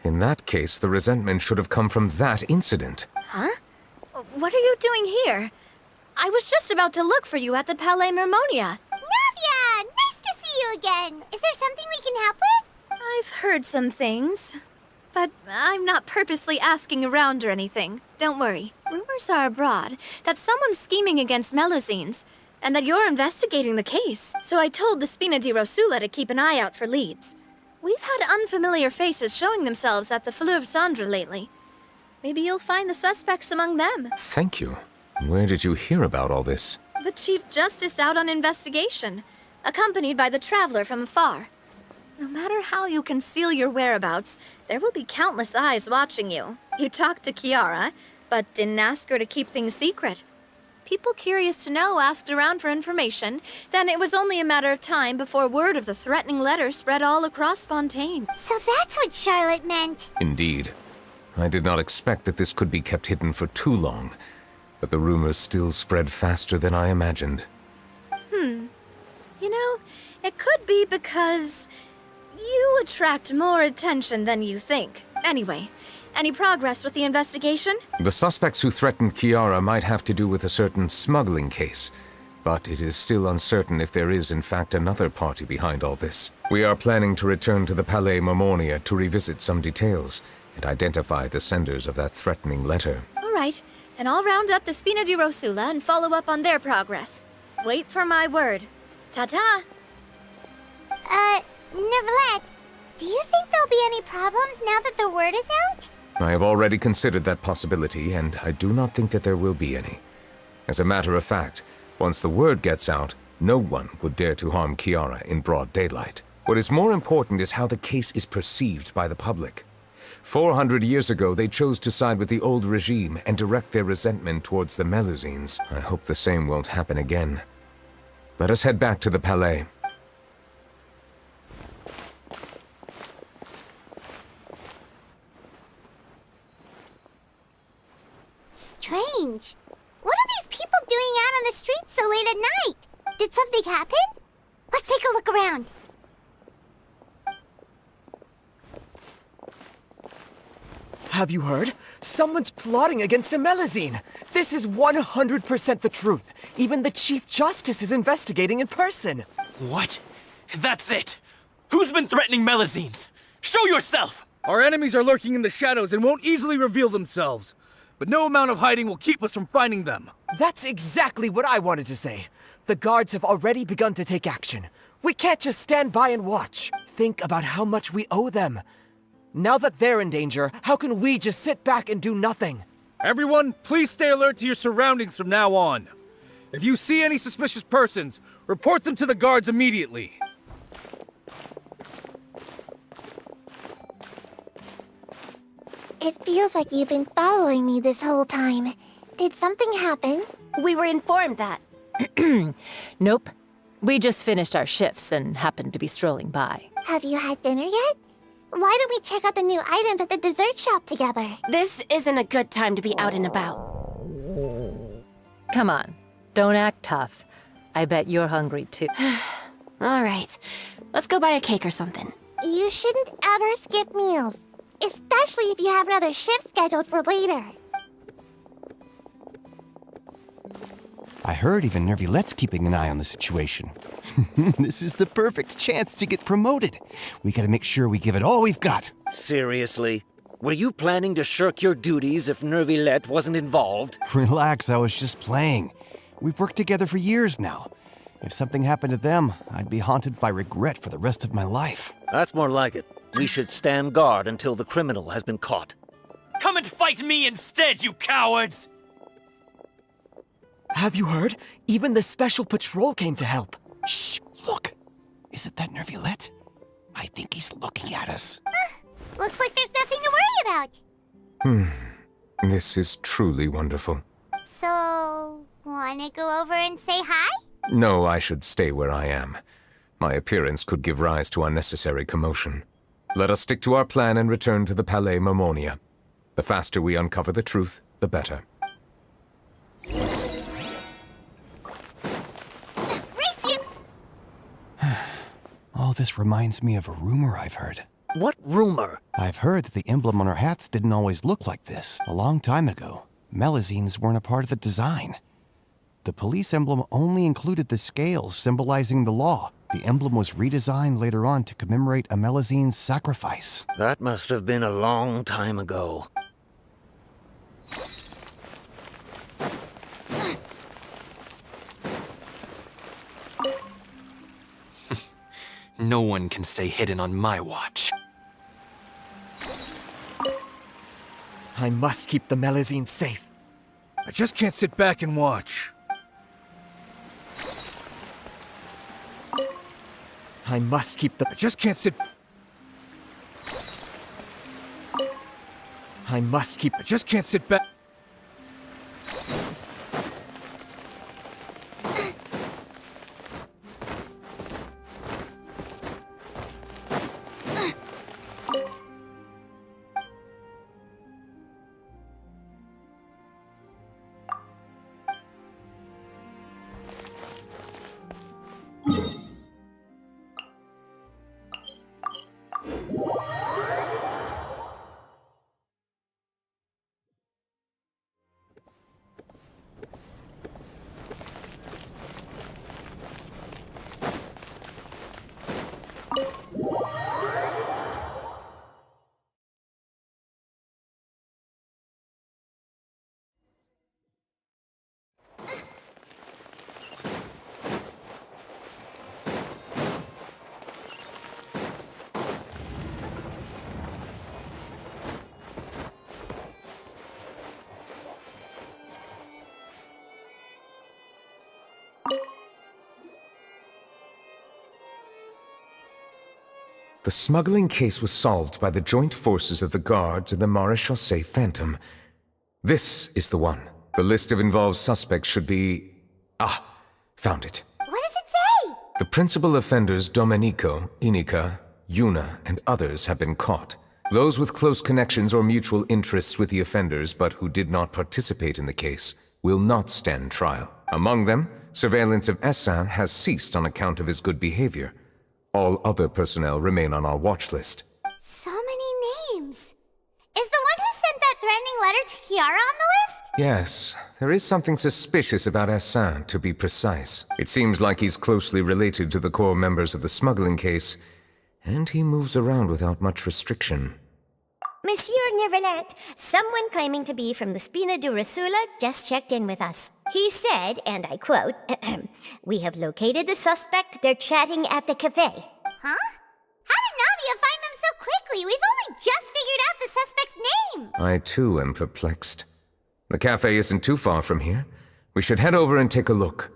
In that case, the resentment should have come from that incident. Huh? What are you doing here? I was just about to look for you at the Palais Mermonia. Navia! Nice to see you again! Is there something we can help with? I've heard some things, but I'm not purposely asking around or anything. Don't worry. Rumors are abroad that someone's scheming against Melusines, and that you're investigating the case. So I told the Spina di Rosula to keep an eye out for leads. We've had unfamiliar faces showing themselves at the Fleuve Cendre lately. Maybe you'll find the suspects among them. Thank you. Where did you hear about all this? The Chief Justice out on investigation, accompanied by the Traveler from afar. No matter how you conceal your whereabouts, there will be countless eyes watching you. You talked to Kiara, but didn't ask her to keep things secret. People curious to know asked around for information, then it was only a matter of time before word of the threatening letter spread all across Fontaine. So that's what Charlotte meant. Indeed. I did not expect that this could be kept hidden for too long, but the rumors still spread faster than I imagined. You know, it could be because you attract more attention than you think. Anyway, any progress with the investigation? The suspects who threatened Kiara might have to do with a certain smuggling case, but it is still uncertain if there is in fact another party behind all this. We are planning to return to the Palais Mermonia to revisit some details and identify the senders of that threatening letter. All right, then I'll round up the Spina di Rosula and follow up on their progress. Wait for my word. Ta-ta! Neuvillette, do you think there'll be any problems now that the word is out? I have already considered that possibility, and I do not think that there will be any. As a matter of fact, once the word gets out, no one would dare to harm Kiara in broad daylight. What is more important is how the case is perceived by the public. 400 years ago, they chose to side with the old regime and direct their resentment towards the Melusines. I hope the same won't happen again. Let us head back to the Palais. Strange. What are these people doing out on the streets so late at night? Did something happen? Let's take a look around. Have you heard? Someone's plotting against a Melusine. This is 100% the truth. Even the Chief Justice is investigating in person. What? That's it! Who's been threatening Melusines? Show yourself! Our enemies are lurking in the shadows and won't easily reveal themselves. But no amount of hiding will keep us from finding them. That's exactly what I wanted to say. The guards have already begun to take action. We can't just stand by and watch. Think about how much we owe them. Now that they're in danger, how can we just sit back and do nothing? Everyone, please stay alert to your surroundings from now on. If you see any suspicious persons, report them to the guards immediately. It feels like you've been following me this whole time. Did something happen? We were informed that. Nope. We just finished our shifts and happened to be strolling by. Have you had dinner yet? Why don't we check out the new items at the dessert shop together? This isn't a good time to be out and about. Come on, don't act tough. I bet you're hungry too. All right, let's go buy a cake or something. You shouldn't ever skip meals, especially if you have another shift scheduled for later. I heard even Neuvillette's keeping an eye on the situation. This is the perfect chance to get promoted. We gotta make sure we give it all we've got. Seriously? Were you planning to shirk your duties if Neuvillette wasn't involved? Relax, I was just playing. We've worked together for years now. If something happened to them, I'd be haunted by regret for the rest of my life. That's more like it. We should stand guard until the criminal has been caught. Come and fight me instead, you cowards! Have you heard? Even the Special Patrol came to help. Shh! Look! Isn't that Neuvillette? I think he's looking at us. Looks like there's nothing to worry about. This is truly wonderful. So, wanna go over and say hi? No, I should stay where I am. My appearance could give rise to unnecessary commotion. Let us stick to our plan and return to the Palais Mermonia. The faster we uncover the truth, the better. All this reminds me of a rumor I've heard. What rumor? I've heard that the emblem on our hats didn't always look like this. A long time ago, Melusines weren't a part of the design. The police emblem only included the scales symbolizing the law. The emblem was redesigned later on to commemorate Amelazine's sacrifice. That must have been a long time ago. No one can stay hidden on my watch. I must keep the Melazine safe. I just can't sit back and watch. I must keep the... I just can't sit... I must keep... I just can't sit back... The smuggling case was solved by the joint forces of the guards and the Maréchaussée Phantom. This is the one. The list of involved suspects should be... Ah, found it. What does it say? The principal offenders Domenico, Inica, Yuna, and others have been caught. Those with close connections or mutual interests with the offenders but who did not participate in the case will not stand trial. Among them, surveillance of Essin has ceased on account of his good behavior. All other personnel remain on our watch list. So many names. Is the one who sent that threatening letter to Kiara on the list? Yes, there is something suspicious about Essin, to be precise. It seems like he's closely related to the core members of the smuggling case, and he moves around without much restriction. Monsieur Neuvillette, someone claiming to be from the Spina di Rosula just checked in with us. He said, and I quote, "We have located the suspect. They're chatting at the cafe." Huh? How did Navia find them so quickly? We've only just figured out the suspect's name. I too am perplexed. The cafe isn't too far from here. We should head over and take a look.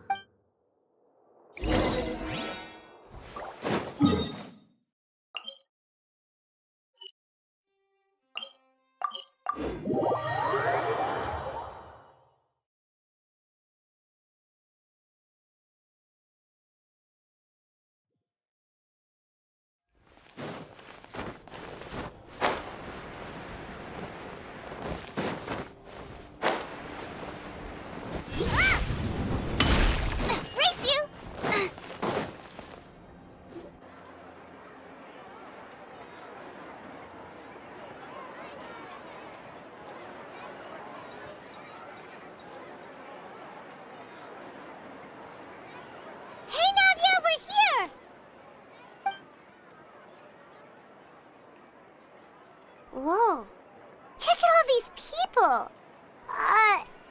Race you! Hey, Navia, we're here! Whoa. Check out all these people!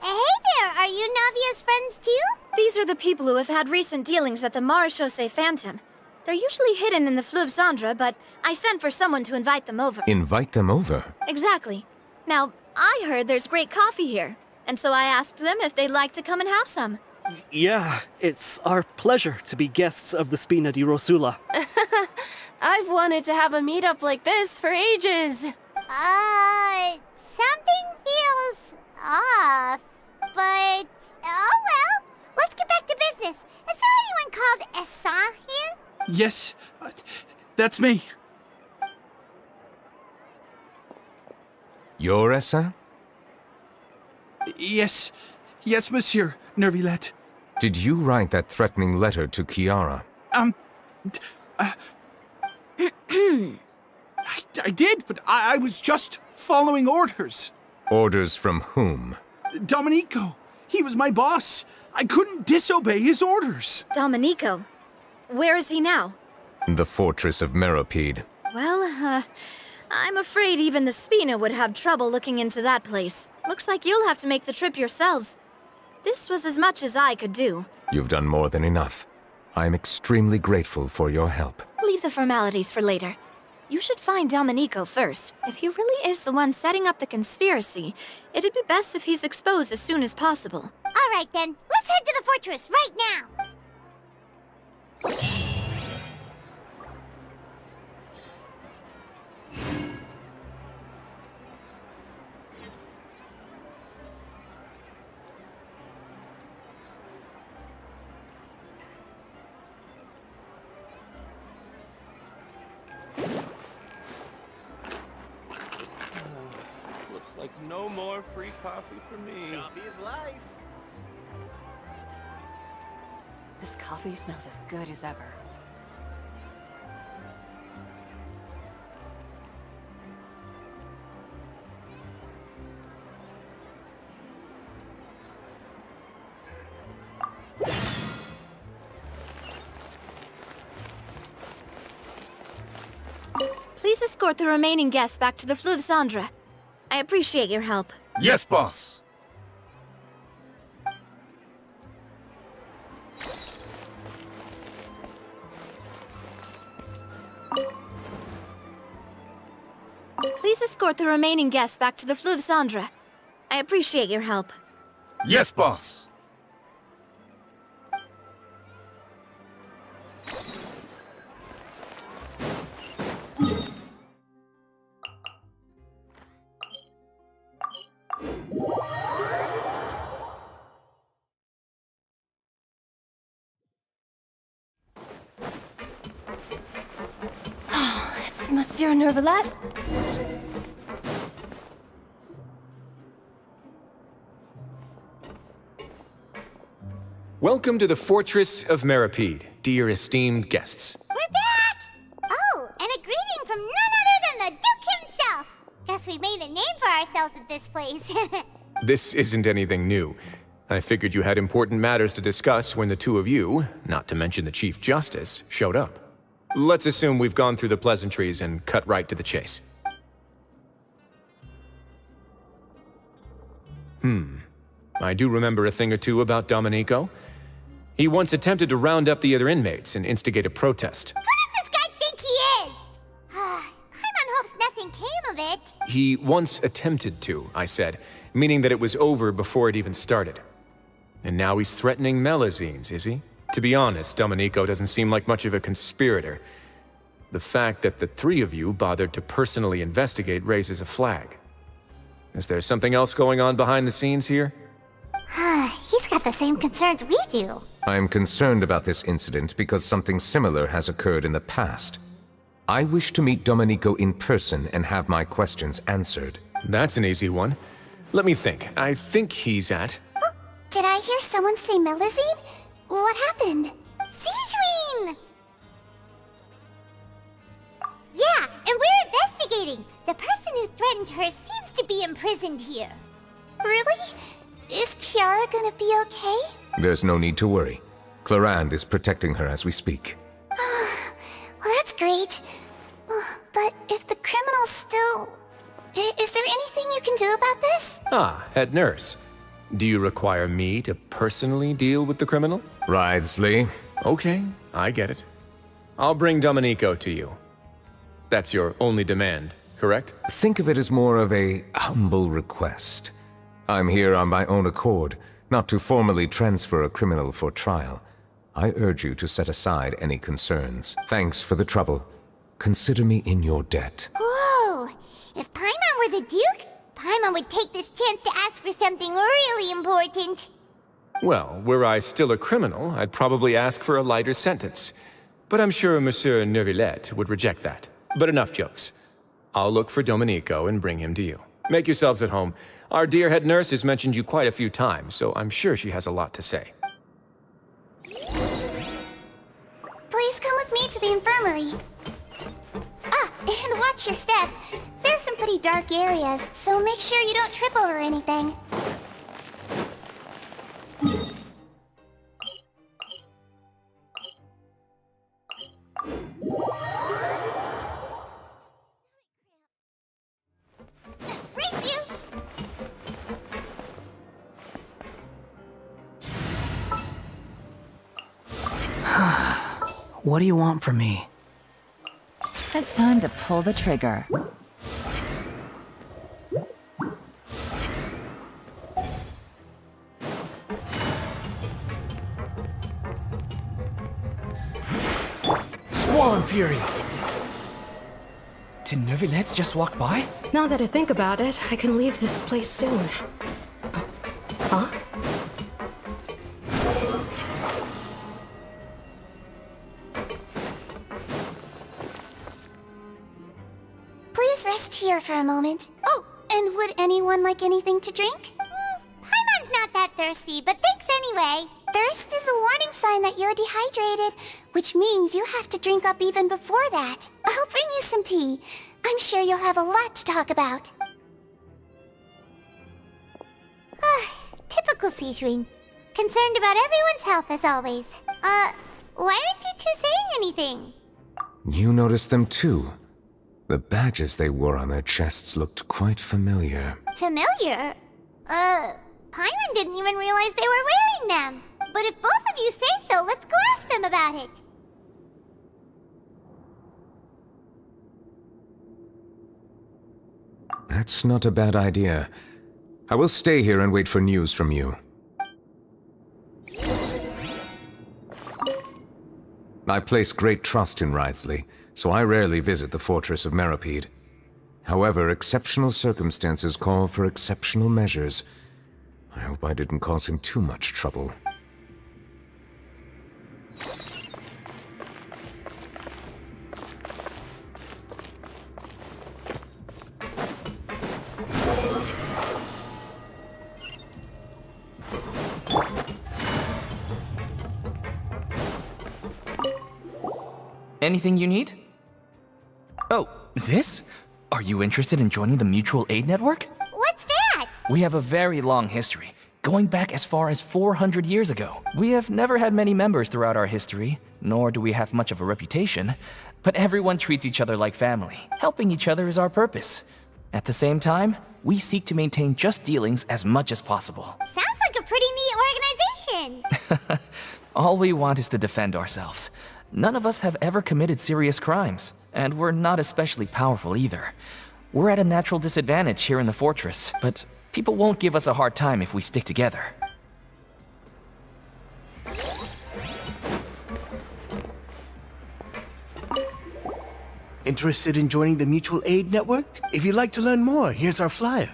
Hey there, are you Navia's friends too? These are the people who have had recent dealings at the Maréchaussée Phantom. They're usually hidden in the Fleuve Cendre, but I sent for someone to invite them over. Invite them over? Exactly. Now, I heard there's great coffee here, and so I asked them if they'd like to come and have some. Yeah, it's our pleasure to be guests of the Spina di Rosula. I've wanted to have a meetup like this for ages. Something feels off, but oh well. Let's get back to business. Is there anyone called Essin here? Yes, that's me. You're Essin? Yes, Monsieur Neuvillette. Did you write that threatening letter to Kiara? I did, but I was just following orders. Orders from whom? Domenico. He was my boss. I couldn't disobey his orders. Domenico. Where is he now? The fortress of Meropide. Well, I'm afraid even the Spina would have trouble looking into that place. Looks like you'll have to make the trip yourselves. This was as much as I could do. You've done more than enough. I am extremely grateful for your help. Leave the formalities for later. You should find Domenico first. If he really is the one setting up the conspiracy, it'd be best if he's exposed as soon as possible. All right then, let's head to the fortress right now. Looks like no more free coffee for me. Coffee is life. This coffee smells as good as ever. Please escort the remaining guests back to the Fleuve Cendre. I appreciate your help. Yes, boss. Please escort the remaining guests back to the Fleuve Cendre. I appreciate your help. Yes, boss. It's Monsieur Neuvillette. Welcome to the Fortress of Meropide, dear esteemed guests. We're back! Oh, and a greeting from none other than the Duke himself. Guess we made a name for ourselves at this place. This isn't anything new. I figured you had important matters to discuss when the two of you, not to mention the Chief Justice, showed up. Let's assume we've gone through the pleasantries and cut right to the chase. I do remember a thing or two about Domenico. He once attempted to round up the other inmates and instigate a protest. Who does this guy think he is? Paimon hopes nothing came of it. He once attempted to, I said, meaning that it was over before it even started. And now he's threatening Melazines, is he? To be honest, Domenico doesn't seem like much of a conspirator. The fact that the three of you bothered to personally investigate raises a flag. Is there something else going on behind the scenes here? He's got the same concerns we do. I am concerned about this incident because something similar has occurred in the past. I wish to meet Domenico in person and have my questions answered. That's an easy one. Let me think. I think he's at... Did I hear someone say Melazine? What happened? Siegeween! Yeah, and we're investigating. The person who threatened her seems to be imprisoned here. Really? Is Kiara gonna be okay? There's no need to worry. Clarande is protecting her as we speak. Well, that's great. But if the criminal's still... Is there anything you can do about this? Ah, head nurse. Do you require me to personally deal with the criminal? Wriothesley. Okay, I get it. I'll bring Domenico to you. That's your only demand, correct? Think of it as more of a humble request. I'm here on my own accord, not to formally transfer a criminal for trial. I urge you to set aside any concerns. Thanks for the trouble. Consider me in your debt. Whoa! If Paimon were the Duke, Paimon would take this chance to ask for something really important. Well, were I still a criminal, I'd probably ask for a lighter sentence. But I'm sure Monsieur Neuvillette would reject that. But enough jokes. I'll look for Domenico and bring him to you. Make yourselves at home. Our dear head nurse has mentioned you quite a few times, so I'm sure she has a lot to say. Please come with me to the infirmary. And watch your step. There's some pretty dark areas, so make sure you don't trip over anything. What do you want from me? It's time to pull the trigger. Squall and Fury! Did Neuvillette just walk by? Now that I think about it, I can leave this place soon. Huh? Please rest here for a moment. Oh, and would anyone like anything to drink? Paimon's not that thirsty, but thanks anyway. Thirst is a warning sign that you're dehydrated, which means you have to drink up even before that. I'll bring you some tea. I'm sure you'll have a lot to talk about. Typical Sijun. Concerned about everyone's health as always. Why aren't you two saying anything? You noticed them too. The badges they wore on their chests looked quite familiar. Familiar? Paimon didn't even realize they were wearing them. But if both of you say so, let's go ask them about it. That's not a bad idea. I will stay here and wait for news from you. I place great trust in Wriothesley, so I rarely visit the fortress of Meropide. However, exceptional circumstances call for exceptional measures. I hope I didn't cause him too much trouble. Anything you need? Oh, this? Are you interested in joining the Mutual Aid Network? What's that? We have a very long history, going back as far as 400 years ago. We have never had many members throughout our history, nor do we have much of a reputation, but everyone treats each other like family. Helping each other is our purpose. At the same time, we seek to maintain just dealings as much as possible. Sounds like a pretty neat organization. All we want is to defend ourselves. None of us have ever committed serious crimes, and we're not especially powerful either. We're at a natural disadvantage here in the fortress, but people won't give us a hard time if we stick together. Interested in joining the Mutual Aid Network? If you'd like to learn more, here's our flyer.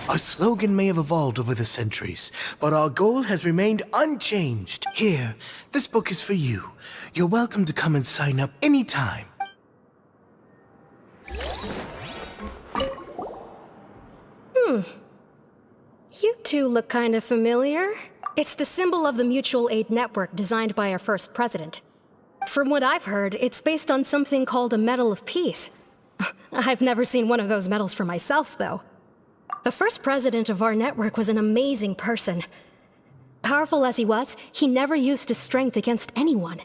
Our slogan may have evolved over the centuries, but our goal has remained unchanged. Here, this book is for you. You're welcome to come and sign up anytime. You two look kind of familiar. It's the symbol of the Mutual Aid Network designed by our first president. From what I've heard, it's based on something called a Medal of Peace. I've never seen one of those medals for myself, though. The first president of our network was an amazing person. Powerful as he was, he never used his strength against anyone.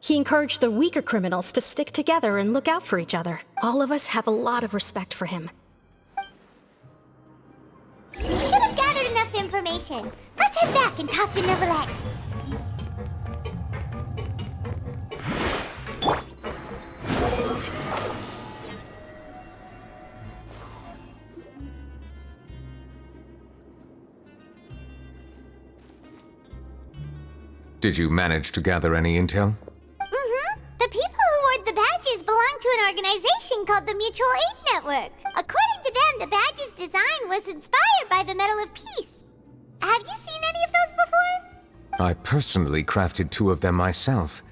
He encouraged the weaker criminals to stick together and look out for each other. All of us have a lot of respect for him. We should have gathered enough information. Let's head back and talk to Neuvillette. Did you manage to gather any intel? The people who wore the badges belong to an organization called the Mutual Aid Network. According to them, the badge's design was inspired by the Medal of Peace. Have you seen any of those before? I personally crafted 2 of them myself.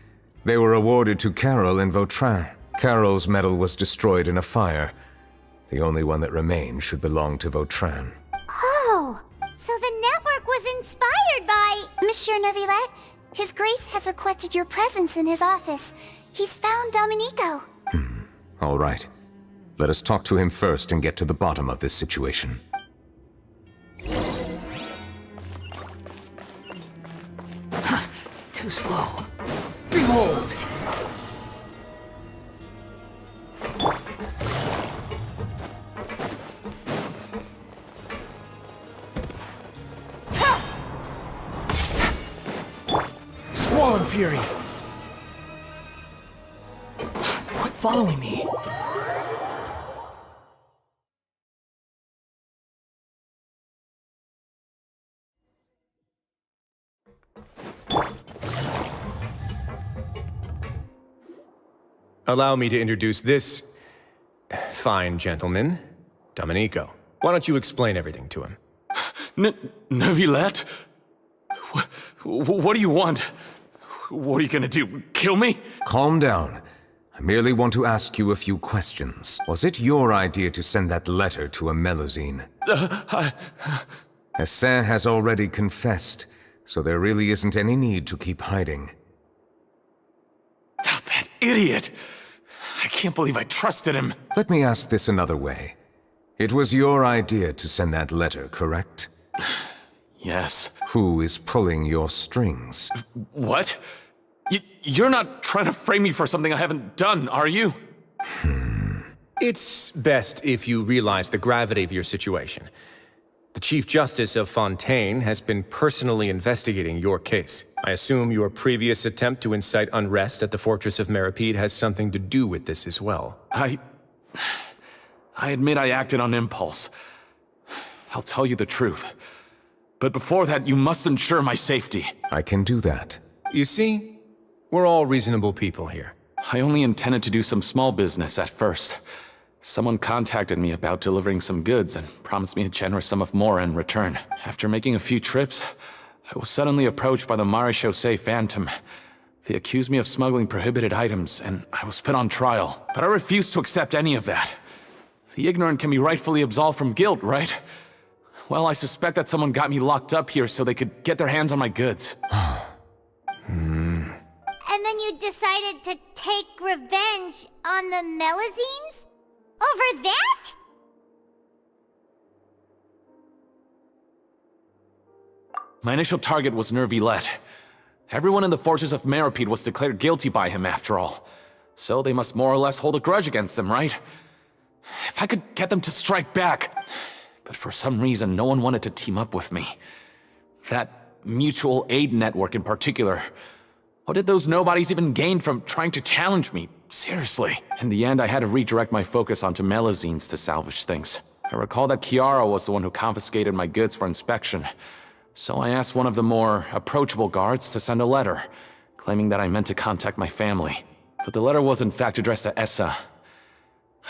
They were awarded to Carol and Vautrin. Carol's medal was destroyed in a fire. The only one that remained should belong to Vautrin. Oh, so the network was inspired by... Monsieur Neuvillette, His Grace has requested your presence in his office. He's found Dominico. All right. Let us talk to him first and get to the bottom of this situation. Too slow. Behold! Squall Fury! Quit following me. Allow me to introduce this fine gentleman, Domenico. Why don't you explain everything to him? Neuvillette? What do you want? What are you gonna do? Kill me? Calm down. I merely want to ask you a few questions. Was it your idea to send that letter to a Melusine? Hassan has already confessed, so there really isn't any need to keep hiding. That idiot! I can't believe I trusted him. Let me ask this another way. It was your idea to send that letter, correct? Yes. Who is pulling your strings? What? You're not trying to frame me for something I haven't done, are you? It's best if you realize the gravity of your situation. The Chief Justice of Fontaine has been personally investigating your case. I assume your previous attempt to incite unrest at the Fortress of Meripede has something to do with this as well. I admit I acted on impulse. I'll tell you the truth. But before that, you must ensure my safety. I can do that. You see, we're all reasonable people here. I only intended to do some small business at first. Someone contacted me about delivering some goods and promised me a generous sum of more in return. After making a few trips, I was suddenly approached by the Marechaussee Phantom. They accused me of smuggling prohibited items, and I was put on trial. But I refused to accept any of that. The ignorant can be rightfully absolved from guilt, right? Well, I suspect that someone got me locked up here so they could get their hands on my goods. And then you decided to take revenge on the Melusines? Over that? My initial target was Neuvillette. Everyone in the Fortress of Meripede was declared guilty by him, after all. So they must more or less hold a grudge against him, right? If I could get them to strike back. But for some reason, no one wanted to team up with me. That mutual aid network in particular. What did those nobodies even gain from trying to challenge me? Seriously. In the end, I had to redirect my focus onto Melusines to salvage things. I recall that Chiara was the one who confiscated my goods for inspection. So I asked one of the more approachable guards to send a letter, claiming that I meant to contact my family. But the letter was in fact addressed to Essa.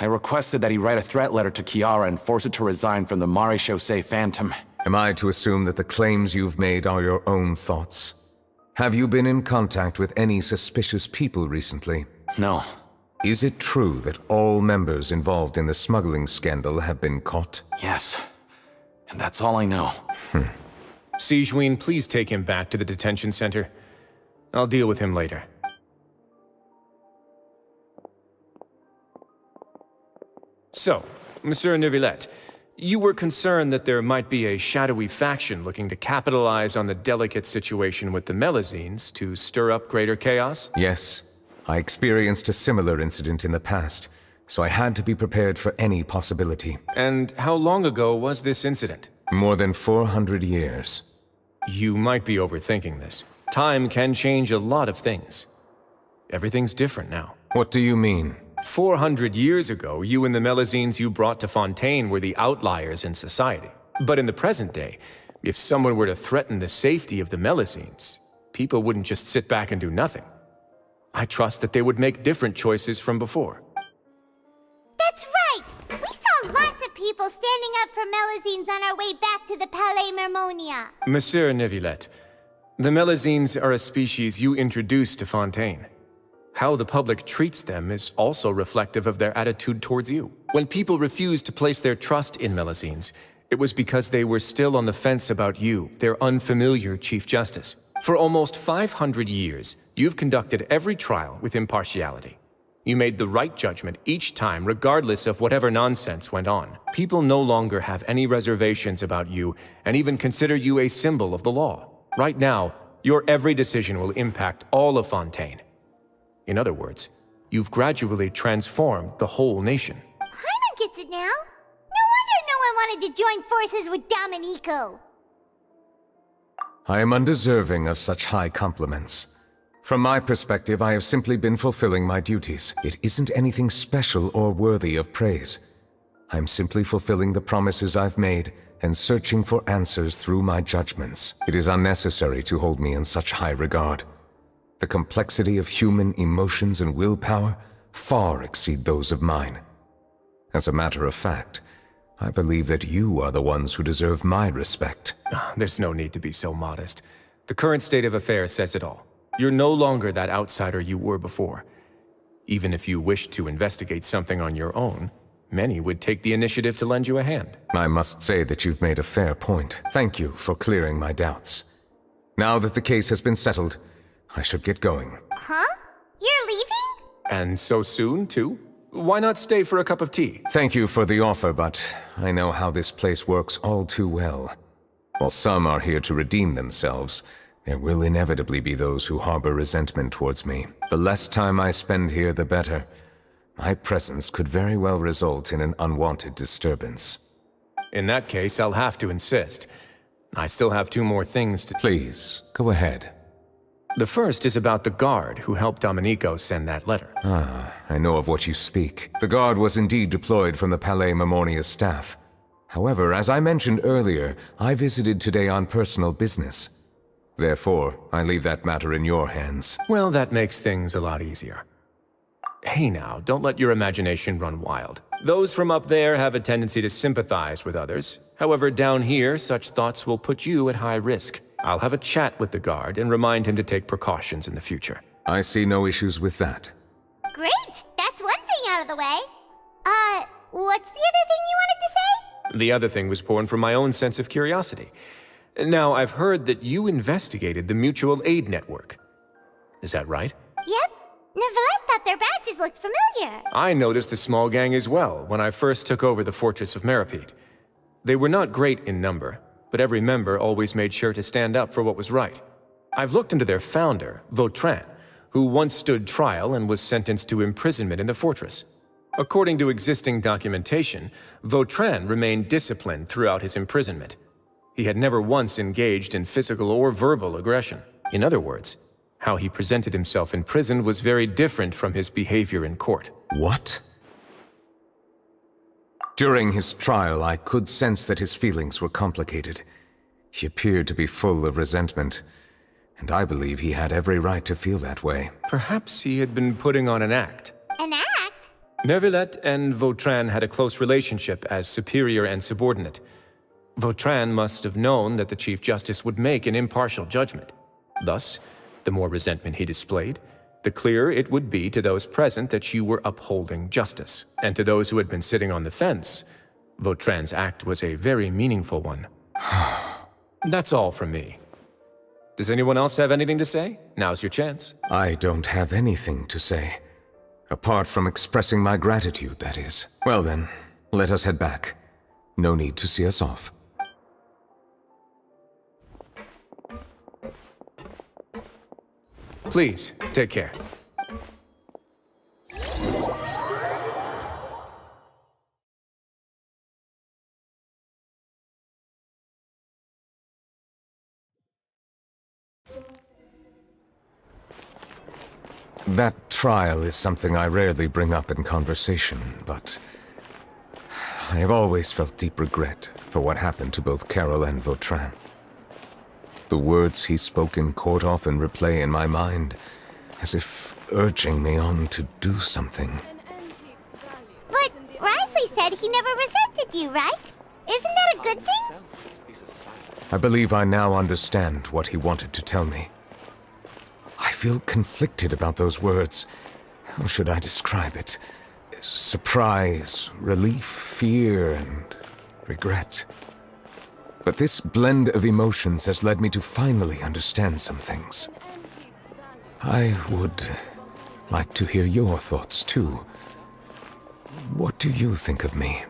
I requested that he write a threat letter to Chiara and force her to resign from the Marechaussee Phantom. Am I to assume that the claims you've made are your own thoughts? Have you been in contact with any suspicious people recently? No. Is it true that all members involved in the smuggling scandal have been caught? Yes. And that's all I know. Sigewinne, please take him back to the detention center. I'll deal with him later. So, Monsieur Neuvillette, you were concerned that there might be a shadowy faction looking to capitalize on the delicate situation with the Melusines to stir up greater chaos? Yes. I experienced a similar incident in the past, so I had to be prepared for any possibility. And how long ago was this incident? More than 400 years. You might be overthinking this. Time can change a lot of things. Everything's different now. What do you mean? 400 years ago, you and the Melusines you brought to Fontaine were the outliers in society. But in the present day, if someone were to threaten the safety of the Melusines, people wouldn't just sit back and do nothing. I trust that they would make different choices from before. That's right! We saw lots of people standing up for Melusines on our way back to the Palais Mermonia. Monsieur Neuvillette, the Melusines are a species you introduced to Fontaine. How the public treats them is also reflective of their attitude towards you. When people refused to place their trust in Melusines, it was because they were still on the fence about you, their unfamiliar Chief Justice. For almost 500 years, you've conducted every trial with impartiality. You made the right judgment each time, regardless of whatever nonsense went on. People no longer have any reservations about you, and even consider you a symbol of the law. Right now, your every decision will impact all of Fontaine. In other words, you've gradually transformed the whole nation. Paimon gets it now. No wonder no one wanted to join forces with Domenico. I am undeserving of such high compliments. From my perspective, I have simply been fulfilling my duties. It isn't anything special or worthy of praise. I'm simply fulfilling the promises I've made and searching for answers through my judgments. It is unnecessary to hold me in such high regard. The complexity of human emotions and willpower far exceed those of mine. As a matter of fact, I believe that you are the ones who deserve my respect. There's no need to be so modest. The current state of affairs says it all. You're no longer that outsider you were before. Even if you wished to investigate something on your own, many would take the initiative to lend you a hand. I must say that you've made a fair point. Thank you for clearing my doubts. Now that the case has been settled, I should get going. Huh? You're leaving? And so soon, too? Why not stay for a cup of tea? Thank you for the offer, but I know how this place works all too well. While some are here to redeem themselves, there will inevitably be those who harbor resentment towards me. The less time I spend here, the better. My presence could very well result in an unwanted disturbance. In that case, I'll have to insist. I still have 2 more things to— Please, go ahead. The first is about the guard who helped Domenico send that letter. I know of what you speak. The guard was indeed deployed from the Palais Memoria's staff. However, as I mentioned earlier, I visited today on personal business. Therefore, I leave that matter in your hands. Well, that makes things a lot easier. Hey now, don't let your imagination run wild. Those from up there have a tendency to sympathize with others. However, down here, such thoughts will put you at high risk. I'll have a chat with the guard and remind him to take precautions in the future. I see no issues with that. Great! That's one thing out of the way. What's the other thing you wanted to say? The other thing was born from my own sense of curiosity. Now, I've heard that you investigated the mutual aid network. Is that right? Yep. Neuvillette thought their badges looked familiar. I noticed the small gang as well when I first took over the fortress of Meropide. They were not great in number, but every member always made sure to stand up for what was right. I've looked into their founder, Vautrin, who once stood trial and was sentenced to imprisonment in the fortress. According to existing documentation, Vautrin remained disciplined throughout his imprisonment. He had never once engaged in physical or verbal aggression. In other words, how he presented himself in prison was very different from his behavior in court. What? During his trial, I could sense that his feelings were complicated. He appeared to be full of resentment, and I believe he had every right to feel that way. Perhaps he had been putting on an act. An act? Neuvillette and Vautrin had a close relationship as superior and subordinate. Vautrin must have known that the Chief Justice would make an impartial judgment. Thus, the more resentment he displayed, the clearer it would be to those present that you were upholding justice. And to those who had been sitting on the fence, Vautrin's act was a very meaningful one. That's all from me. Does anyone else have anything to say? Now's your chance. I don't have anything to say. Apart from expressing my gratitude, that is. Well then, let us head back. No need to see us off. Please, take care. That trial is something I rarely bring up in conversation, but I have always felt deep regret for what happened to both Carol and Vautrin. The words he spoke in court often replay in my mind, as if urging me on to do something. But Risley said he never resented you, right? Isn't that a good thing? I believe I now understand what he wanted to tell me. I feel conflicted about those words. How should I describe it? Surprise, relief, fear, and regret. But this blend of emotions has led me to finally understand some things. I would like to hear your thoughts too. What do you think of me?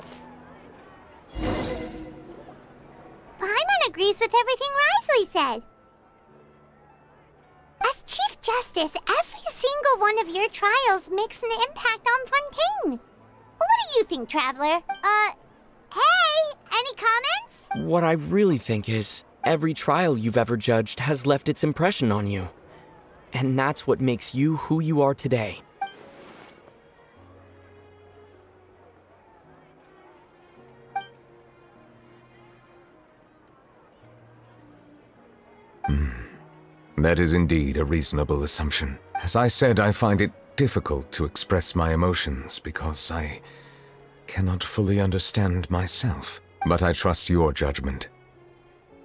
Paimon agrees with everything Wriothesley said. As Chief Justice, every single one of your trials makes an impact on Fontaine. What do you think, Traveler? Hey, any comments? What I really think is, every trial you've ever judged has left its impression on you. And that's what makes you who you are today. That is indeed a reasonable assumption. As I said, I find it difficult to express my emotions because I cannot fully understand myself. But I trust your judgment.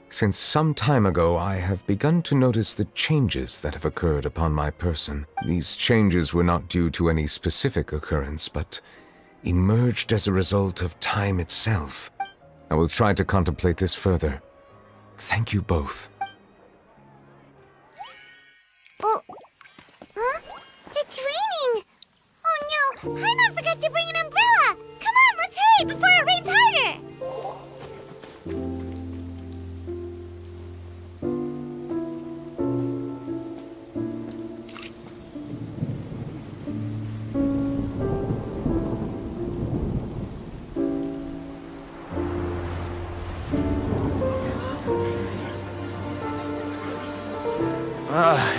Since some time ago, I have begun to notice the changes that have occurred upon my person. These changes were not due to any specific occurrence, but emerged as a result of time itself. I will try to contemplate this further. Thank you both. Oh, huh? It's raining! Oh no, Paimon forgot to bring an umbrella! Come on, let's hurry before it rains harder!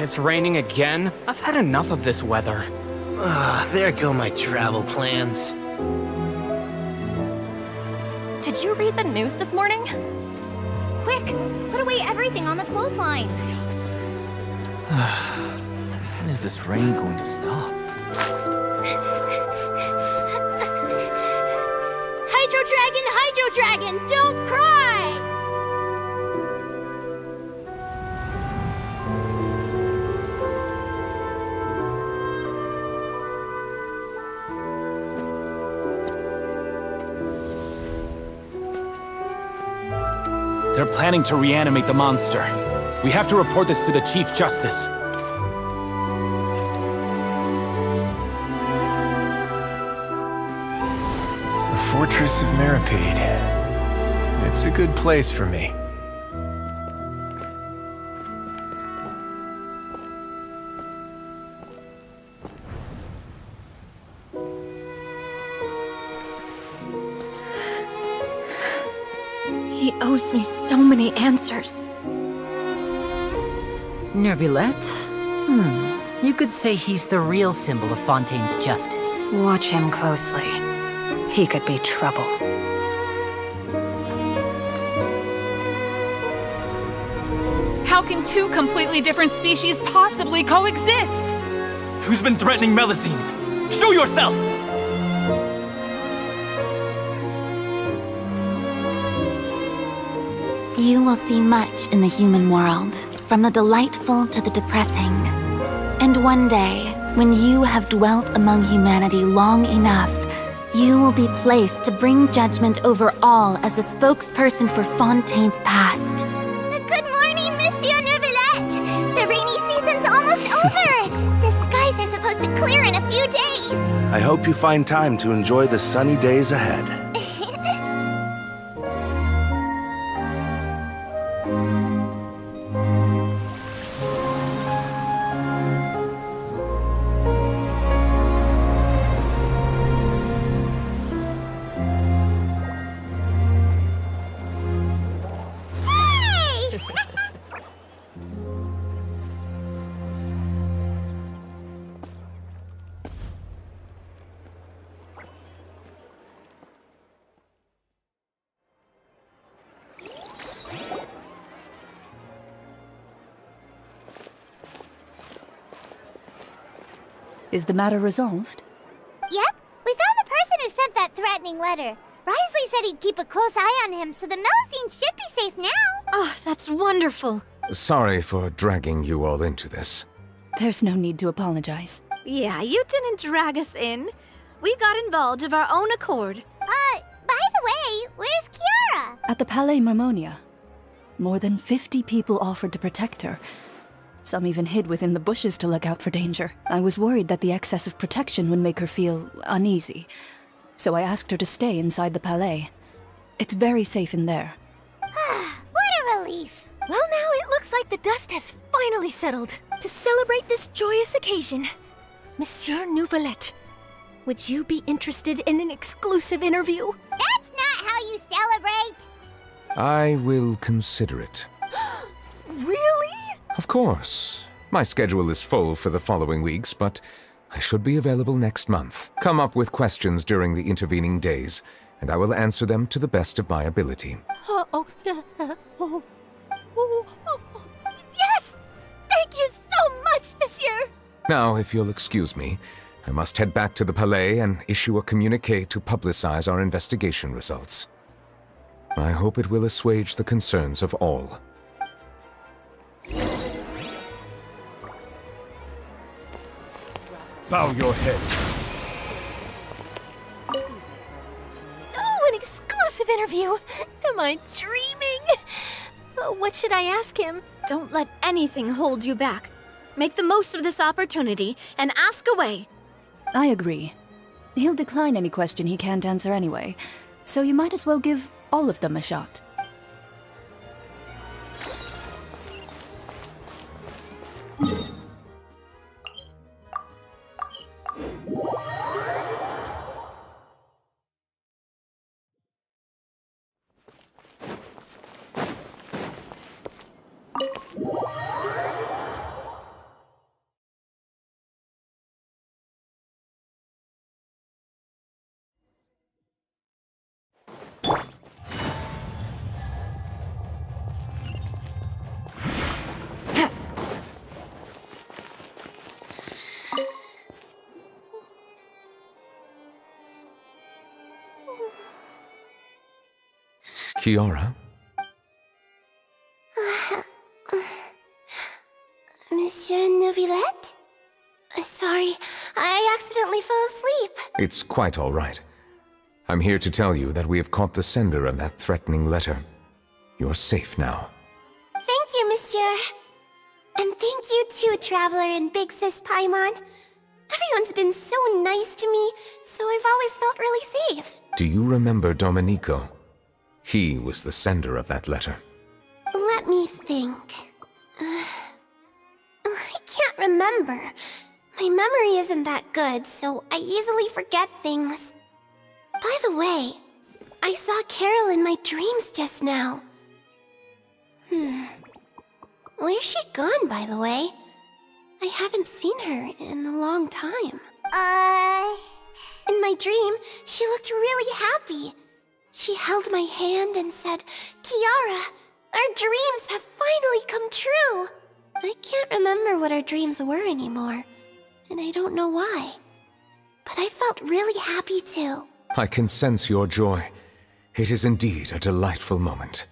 It's raining again? I've had enough of this weather. There go my travel plans. Did you read the news this morning? Quick, put away everything on the clothesline. When is this rain going to stop? Hydro Dragon, don't cry! They're planning to reanimate the monster. We have to report this to the Chief Justice. The Fortress of Meripede. It's a good place for me. He owes me so many answers. Neuvillette? You could say he's the real symbol of Fontaine's justice. Watch him closely. He could be trouble. How can two completely different species possibly coexist? Who's been threatening Melusines? Show yourself! You will see much in the human world, from the delightful to the depressing. And one day, when you have dwelt among humanity long enough, you will be placed to bring judgment over all as a spokesperson for Fontaine's past. Good morning, Monsieur Neuvillette! The rainy season's almost over! The skies are supposed to clear in a few days! I hope you find time to enjoy the sunny days ahead. Is the matter resolved? Yep, we found the person who sent that threatening letter. Wriothesley said he'd keep a close eye on him, so the Melusines should be safe now. Oh, that's wonderful. Sorry for dragging you all into this. There's no need to apologize. Yeah, you didn't drag us in. We got involved of our own accord. By the way, where's Kiara? At the Palais Mermonia, more than 50 people offered to protect her. Some even hid within the bushes to look out for danger. I was worried that the excess of protection would make her feel uneasy, so I asked her to stay inside the palais. It's very safe in there. What a relief. Well, now it looks like the dust has finally settled. To celebrate this joyous occasion, Monsieur Neuvillette, would you be interested in an exclusive interview? That's not how you celebrate. I will consider it. Really? Of course. My schedule is full for the following weeks, but I should be available next month. Come up with questions during the intervening days, and I will answer them to the best of my ability. Yes! Thank you so much, Monsieur! Now, if you'll excuse me, I must head back to the Palais and issue a communiqué to publicize our investigation results. I hope it will assuage the concerns of all. Bow your head. Oh, an exclusive interview! Am I dreaming? What should I ask him? Don't let anything hold you back. Make the most of this opportunity and ask away. I agree. He'll decline any question he can't answer anyway, so you might as well give all of them a shot. Kiara? Monsieur Neuvillette? Sorry, I accidentally fell asleep. It's quite all right. I'm here to tell you that we have caught the sender of that threatening letter. You're safe now. Thank you, Monsieur. And thank you too, Traveler and Big Sis Paimon. Everyone's been so nice to me, so I've always felt really safe. Do you remember Domenico? He was the sender of that letter. Let me think. I can't remember. My memory isn't that good, so I easily forget things. By the way, I saw Carol in my dreams just now. Where's she gone, by the way? I haven't seen her in a long time. In my dream, she looked really happy. She held my hand and said, "Kiara, our dreams have finally come true." I can't remember what our dreams were anymore, and I don't know why. But I felt really happy too. I can sense your joy. It is indeed a delightful moment.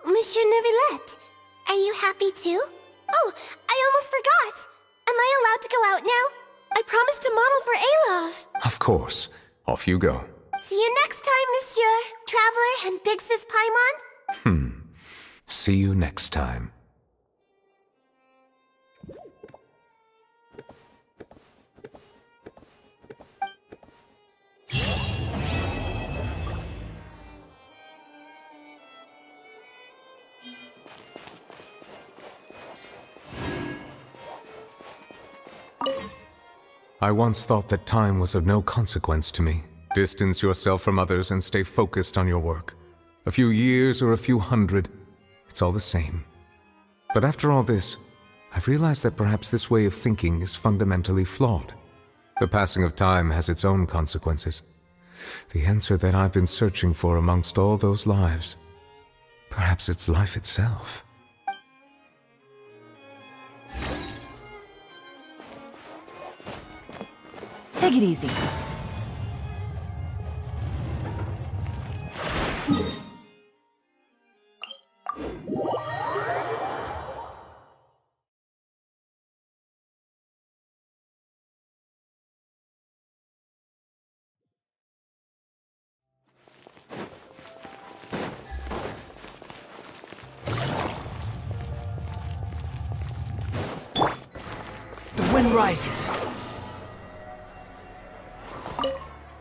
Monsieur Neuvillette, are you happy too? Oh, I almost forgot. Am I allowed to go out now? I promised to model for Alov. Of course. Off you go. See you next time, Monsieur, Traveler and Big Sis Paimon. See you next time. I once thought that time was of no consequence to me. Distance yourself from others and stay focused on your work. A few years or a few hundred, it's all the same. But after all this, I've realized that perhaps this way of thinking is fundamentally flawed. The passing of time has its own consequences. The answer that I've been searching for amongst all those lives, perhaps it's life itself. Take it easy. sun rises.